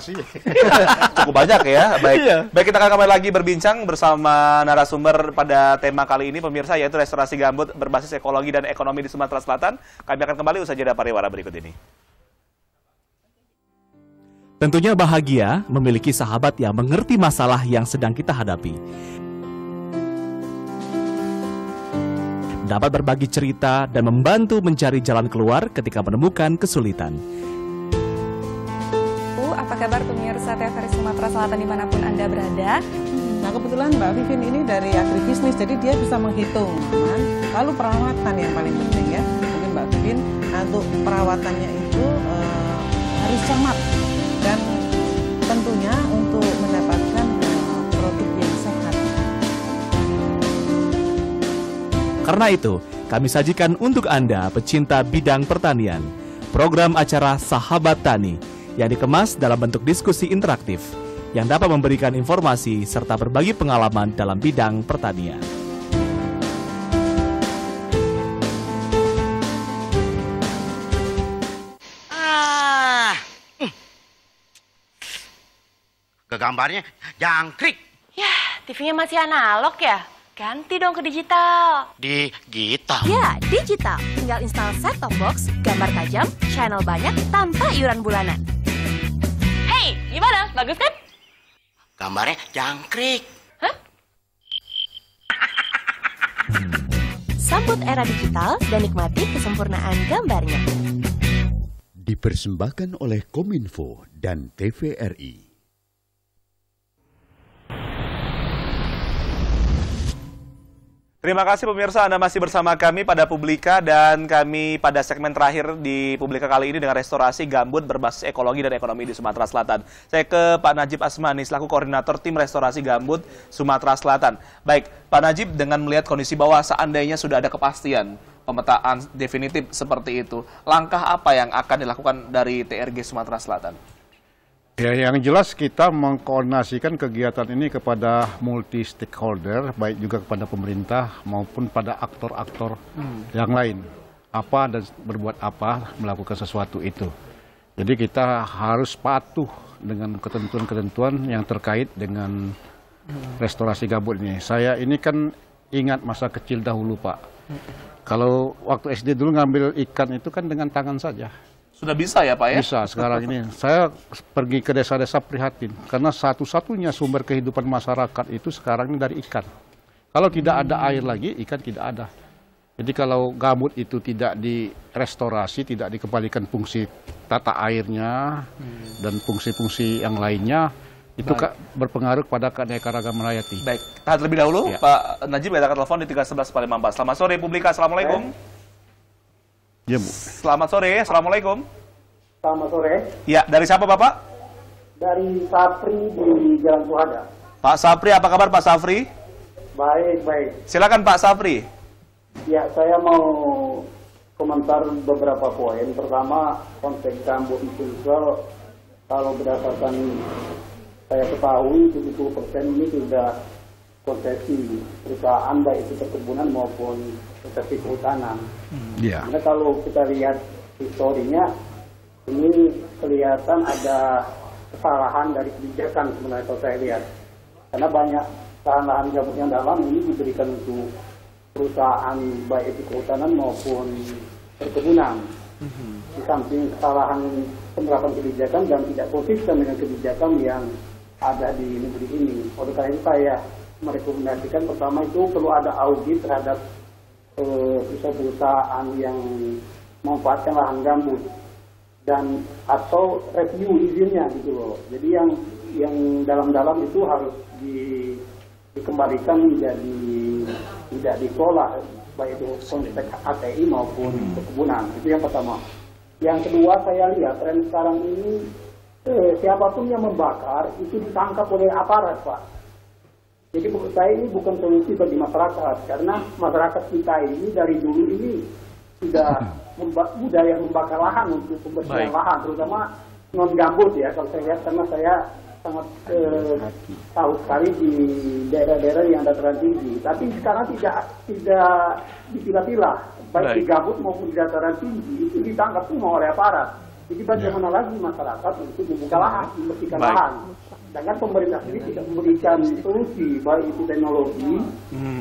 Cukup banyak ya. Baik, kita akan kembali lagi berbincang bersama narasumber pada tema kali ini, pemirsa, yaitu restorasi gambut berbasis ekologi dan ekonomi di Sumatera Selatan. Kami akan kembali usai jeda pariwara berikut ini. Tentunya bahagia memiliki sahabat yang mengerti masalah yang sedang kita hadapi. Dapat berbagi cerita dan membantu mencari jalan keluar ketika menemukan kesulitan. Apa kabar pemirsa TVRI Sumatera Selatan dimanapun Anda berada? Nah, kebetulan Mbak Vivin ini dari agribisnis, jadi dia bisa menghitung aman. Lalu perawatan yang paling penting ya. Mungkin Mbak Vivin untuk perawatannya itu harus cermat dan tentunya untuk mendapatkan produk yang sehat. Karena itu, kami sajikan untuk Anda pecinta bidang pertanian, program acara Sahabat Tani yang dikemas dalam bentuk diskusi interaktif yang dapat memberikan informasi serta berbagi pengalaman dalam bidang pertanian. Gambarnya jangkrik. Ya, TV-nya masih analog ya? Ganti dong ke digital. Digital? Ya, digital. Tinggal install set-top box, gambar tajam, channel banyak, tanpa iuran bulanan. Hey, gimana? Bagus kan? Gambarnya jangkrik. Hah? Sambut era digital dan nikmati kesempurnaan gambarnya. Dipersembahkan oleh Kominfo dan TVRI. Terima kasih pemirsa, Anda masih bersama kami pada Publika dan kami pada segmen terakhir di Publika kali ini dengan restorasi gambut berbasis ekologi dan ekonomi di Sumatera Selatan. Saya ke Pak Najib Asmani selaku koordinator tim restorasi gambut Sumatera Selatan. Baik, Pak Najib, dengan melihat kondisi bahwa seandainya sudah ada kepastian pemetaan definitif seperti itu, langkah apa yang akan dilakukan dari TRG Sumatera Selatan? Ya, yang jelas kita mengkoordinasikan kegiatan ini kepada multi stakeholder, baik juga kepada pemerintah maupun pada aktor-aktor yang lain. Apa dan berbuat apa melakukan sesuatu itu. Jadi kita harus patuh dengan ketentuan-ketentuan yang terkait dengan restorasi gambut ini. Saya ini kan ingat masa kecil dahulu, Pak. Kalau waktu SD dulu ngambil ikan itu kan dengan tangan saja. Sudah bisa ya Pak ya? Bisa sekarang ini. Saya pergi ke desa-desa prihatin. Karena satu-satunya sumber kehidupan masyarakat itu sekarang ini dari ikan. Kalau tidak ada air lagi, ikan tidak ada. Jadi kalau gambut itu tidak direstorasi, tidak dikembalikan fungsi tata airnya, dan fungsi-fungsi yang lainnya, itu berpengaruh pada keanekaragaman hayati. Baik, tahan terlebih dahulu. Ya. Pak Najib, kita akan telepon di 311-454. Selamat sore Publika, Assalamualaikum. Ya, Bu. Selamat sore, Assalamualaikum. Selamat sore. Ya, dari siapa Bapak? Dari Sapri di Jalan Suhada. Pak Sapri, apa kabar Pak Sapri? Baik, baik. Silakan Pak Sapri. Ya, saya mau komentar beberapa poin. Pertama, konteks gambut itu kalau berdasarkan saya ketahui 70% ini sudah konsesi perusahaan baik itu perkebunan maupun konsesi kehutanan. Yeah. Karena kalau kita lihat historinya, ini kelihatan ada kesalahan dari kebijakan sebenarnya kalau saya lihat. Karena banyak lahan-lahan gambut yang dalam ini diberikan untuk perusahaan baik itu kehutanan maupun perkebunan. Di samping kesalahan penerapan kebijakan dan tidak konsisten dengan kebijakan yang ada di negeri ini. Oleh karena itu saya merekomendasikan pertama itu perlu ada audit terhadap perusahaan yang memanfaatkan lahan gambut dan atau review izinnya gitu loh. Jadi yang dalam-dalam itu harus dikembalikan menjadi tidak dikelola, baik itu konteks ATI maupun perkebunan. Itu yang pertama. Yang kedua, saya lihat tren sekarang ini siapapun yang membakar itu ditangkap oleh aparat, Pak. Jadi menurut saya ini bukan solusi bagi masyarakat, karena masyarakat kita ini dari dulu ini sudah budaya membakar lahan untuk pembersihan lahan, terutama non gambut ya. Kalau saya lihat, karena saya sangat tahu sekali di daerah-daerah yang dataran tinggi. Tapi sekarang tidak dipilah-pilah, baik di gambut maupun di dataran tinggi itu ditangkap semua oleh aparat. Jadi bagaimana lagi masyarakat untuk membuka lahan, membersihkan lahan. Sedangkan pemerintah sendiri tidak memberikan solusi, baik itu teknologi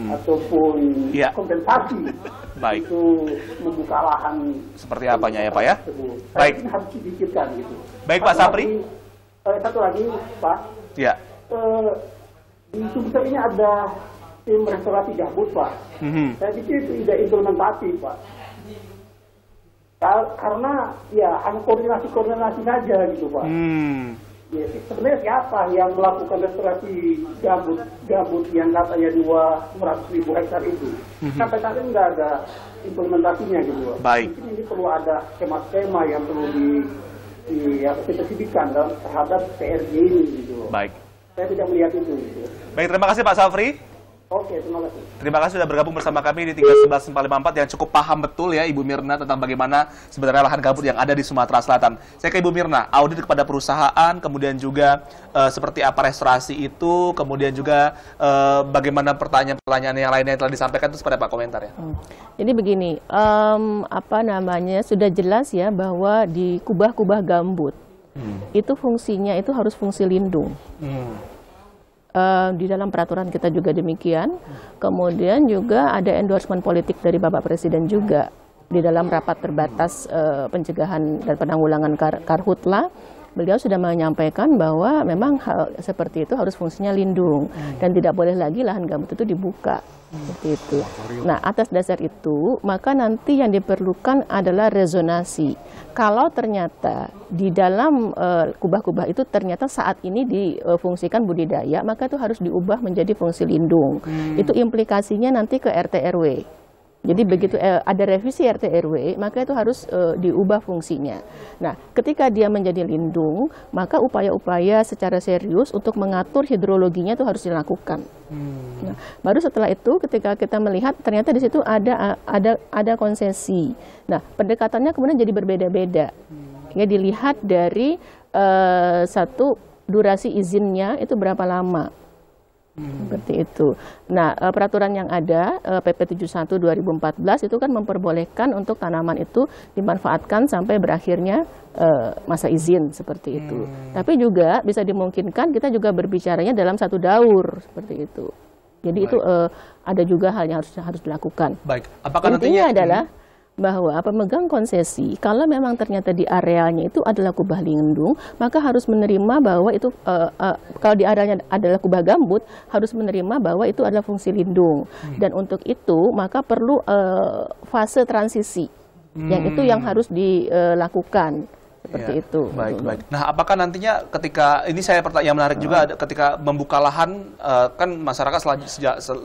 ataupun kompensasi untuk membuka lahan. Seperti apanya ya Pak ya? Baik. Ini harus dipikirkan gitu. Baik Pak Sapri. Satu lagi Pak. Ya. Di Sumsel ini ada tim restorasi gambut Pak. Saya pikir itu tidak implementasi Pak. Karena ya hanya koordinasi saja gitu Pak. Ya, sebenarnya siapa yang melakukan restorasi gambut yang katanya 200.000 hektar itu? Sampai saat ini nggak ada implementasinya gitu Pak. Baik. Mungkin ini perlu ada skema-skema yang perlu dispesifikkan terhadap PRG ini gitu. Baik. Saya tidak melihat itu gitu. Baik, terima kasih Pak Safri. Oke, terima kasih. Terima kasih sudah bergabung bersama kami di 311-454 yang cukup paham betul ya Ibu Mirna tentang bagaimana sebenarnya lahan gambut yang ada di Sumatera Selatan. Saya ke Ibu Mirna, audit kepada perusahaan, kemudian juga seperti apa restorasi itu, kemudian juga bagaimana pertanyaan-pertanyaan yang lainnya yang telah disampaikan itu seperti apa komentar ya? Jadi begini, sudah jelas ya bahwa di kubah-kubah gambut itu fungsinya itu harus fungsi lindung. Di dalam peraturan kita juga demikian. Kemudian juga ada endorsement politik dari Bapak Presiden juga di dalam rapat terbatas pencegahan dan penanggulangan Karhutla. Beliau sudah menyampaikan bahwa memang hal seperti itu harus fungsinya lindung dan tidak boleh lagi lahan gambut itu dibuka. Seperti itu. Nah, atas dasar itu, maka nanti yang diperlukan adalah rezonasi. Kalau ternyata di dalam kubah-kubah itu ternyata saat ini difungsikan budidaya, maka itu harus diubah menjadi fungsi lindung. Itu implikasinya nanti ke RT RW. Jadi begitu ada revisi RT RW, maka itu harus diubah fungsinya. Nah, ketika dia menjadi lindung, maka upaya-upaya secara serius untuk mengatur hidrologinya itu harus dilakukan. Nah, baru setelah itu ketika kita melihat ternyata di situ ada konsesi. Nah, pendekatannya kemudian jadi berbeda-beda. Ya, dilihat dari satu durasi izinnya itu berapa lama. Seperti itu. Nah, peraturan yang ada PP 71 2014 itu kan memperbolehkan untuk tanaman itu dimanfaatkan sampai berakhirnya masa izin seperti itu. Tapi juga bisa dimungkinkan kita juga berbicaranya dalam satu daur seperti itu. Jadi itu ada juga hal yang harus dilakukan. Baik. Apakah intinya adalah bahwa pemegang konsesi kalau memang ternyata di arealnya itu adalah kubah lindung, maka harus menerima bahwa itu kalau di arealnya adalah kubah gambut harus menerima bahwa itu adalah fungsi lindung. Dan untuk itu maka perlu fase transisi yang itu yang harus dilakukan seperti itu. Baik, baik. Nah, apakah nantinya ketika ini saya yang menarik juga ketika membuka lahan kan masyarakat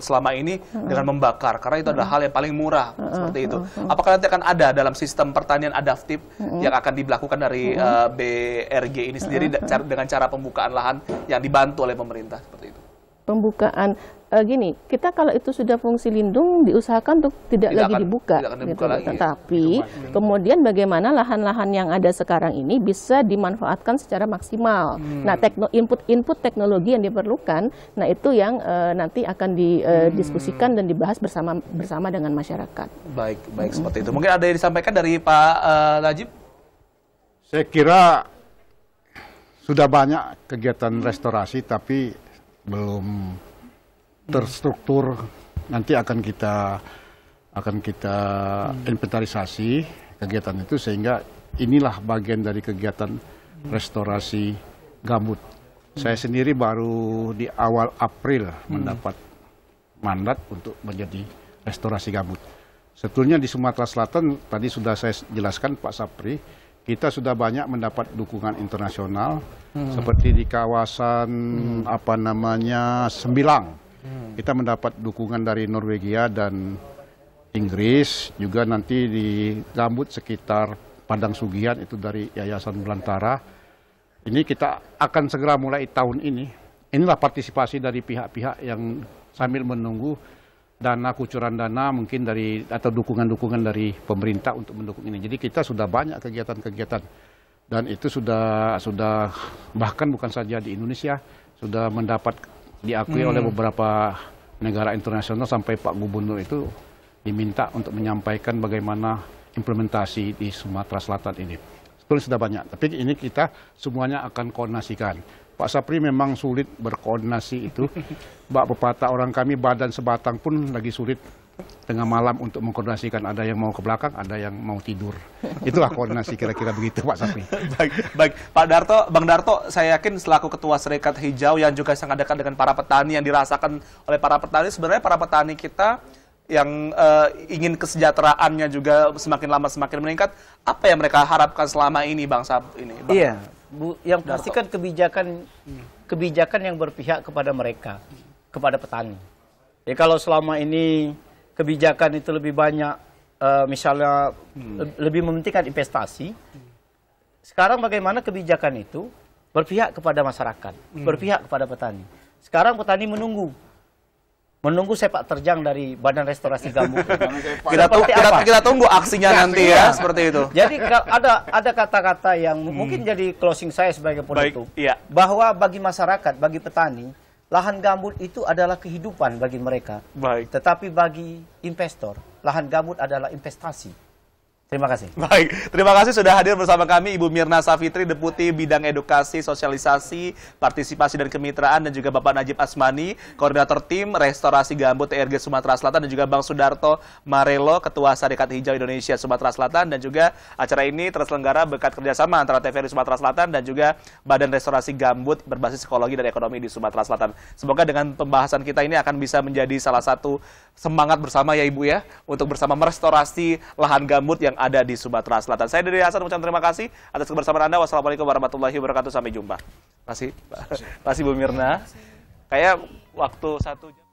selama ini dengan membakar karena itu adalah hal yang paling murah seperti itu. Apakah nanti akan ada dalam sistem pertanian adaptif yang akan dilakukan dari BRG ini sendiri dengan cara pembukaan lahan yang dibantu oleh pemerintah seperti itu? Pembukaan gini, kita kalau itu sudah fungsi lindung diusahakan untuk tidak lagi dibuka gitu. Tetapi kemudian bagaimana lahan-lahan yang ada sekarang ini bisa dimanfaatkan secara maksimal. Nah, input teknologi yang diperlukan, nah itu yang nanti akan didiskusikan dan dibahas bersama dengan masyarakat. Baik, baik seperti itu. Mungkin ada yang disampaikan dari Pak Najib? Saya kira sudah banyak kegiatan restorasi tapi belum terstruktur. Nanti akan kita inventarisasi kegiatan itu sehingga inilah bagian dari kegiatan restorasi gambut. Saya sendiri baru di awal April mendapat mandat untuk menjadi restorasi gambut. Sebetulnya di Sumatera Selatan tadi sudah saya jelaskan Pak Sapri, kita sudah banyak mendapat dukungan internasional seperti di kawasan Sembilang. Kita mendapat dukungan dari Norwegia dan Inggris, juga nanti di gambut sekitar Padang Sugihan itu dari Yayasan Belantara. Ini kita akan segera mulai tahun ini. Inilah partisipasi dari pihak-pihak yang sambil menunggu dana, kucuran dana mungkin dari atau dukungan-dukungan dari pemerintah untuk mendukung ini. Jadi kita sudah banyak kegiatan-kegiatan dan itu sudah bahkan bukan saja di Indonesia, sudah mendapat diakui oleh beberapa negara internasional, sampai Pak Gubernur itu diminta untuk menyampaikan bagaimana implementasi di Sumatera Selatan ini. Sudah banyak, tapi ini kita semuanya akan koordinasikan. Pak Sapri memang sulit berkoordinasi itu. Mbak pepatah orang kami, badan sebatang pun lagi sulit tengah malam untuk mengkoordinasikan. Ada yang mau ke belakang, ada yang mau tidur. Itulah koordinasi kira-kira begitu Pak Sapri. Baik, Pak Darto, Bang Darto, saya yakin selaku Ketua Serikat Hijau yang juga sangat dekat dengan para petani, yang dirasakan oleh para petani, sebenarnya para petani kita yang ingin kesejahteraannya juga semakin lama semakin meningkat, apa yang mereka harapkan selama ini, Bang Sab ini? Bang? Iya, Bu, yang pasti kan kebijakan yang berpihak kepada mereka, kepada petani. Ya kalau selama ini kebijakan itu lebih banyak, misalnya lebih mementingkan investasi, sekarang bagaimana kebijakan itu berpihak kepada masyarakat, berpihak kepada petani. Sekarang petani menunggu sepak terjang dari Badan Restorasi Gambut. Kita tunggu aksinya nanti ya, seperti itu. Jadi ada kata-kata yang mungkin jadi closing saya sebagai penutup, bahwa bagi masyarakat, bagi petani, lahan gambut itu adalah kehidupan bagi mereka. Tetapi bagi investor, lahan gambut adalah investasi. Terima kasih. Baik, terima kasih sudah hadir bersama kami Ibu Mirna Safitri, Deputi Bidang Edukasi, Sosialisasi, Partisipasi dan Kemitraan, dan juga Bapak Najib Asmani, Koordinator Tim Restorasi Gambut TRG Sumatera Selatan, dan juga Bang Sudarto Marelo, Ketua Serikat Hijau Indonesia Sumatera Selatan, dan juga acara ini terselenggara berkat kerjasama antara TVRI Sumatera Selatan dan juga Badan Restorasi Gambut berbasis Psikologi dan Ekonomi di Sumatera Selatan. Semoga dengan pembahasan kita ini akan bisa menjadi salah satu semangat bersama ya Ibu ya, untuk bersama merestorasi lahan gambut yang ada di Sumatera Selatan. Saya dari Hasan mengucapkan terima kasih atas kebersamaan Anda. Wassalamualaikum warahmatullahi wabarakatuh. Sampai jumpa. Terima kasih Bu Mirna. Kayak waktu 1 jam.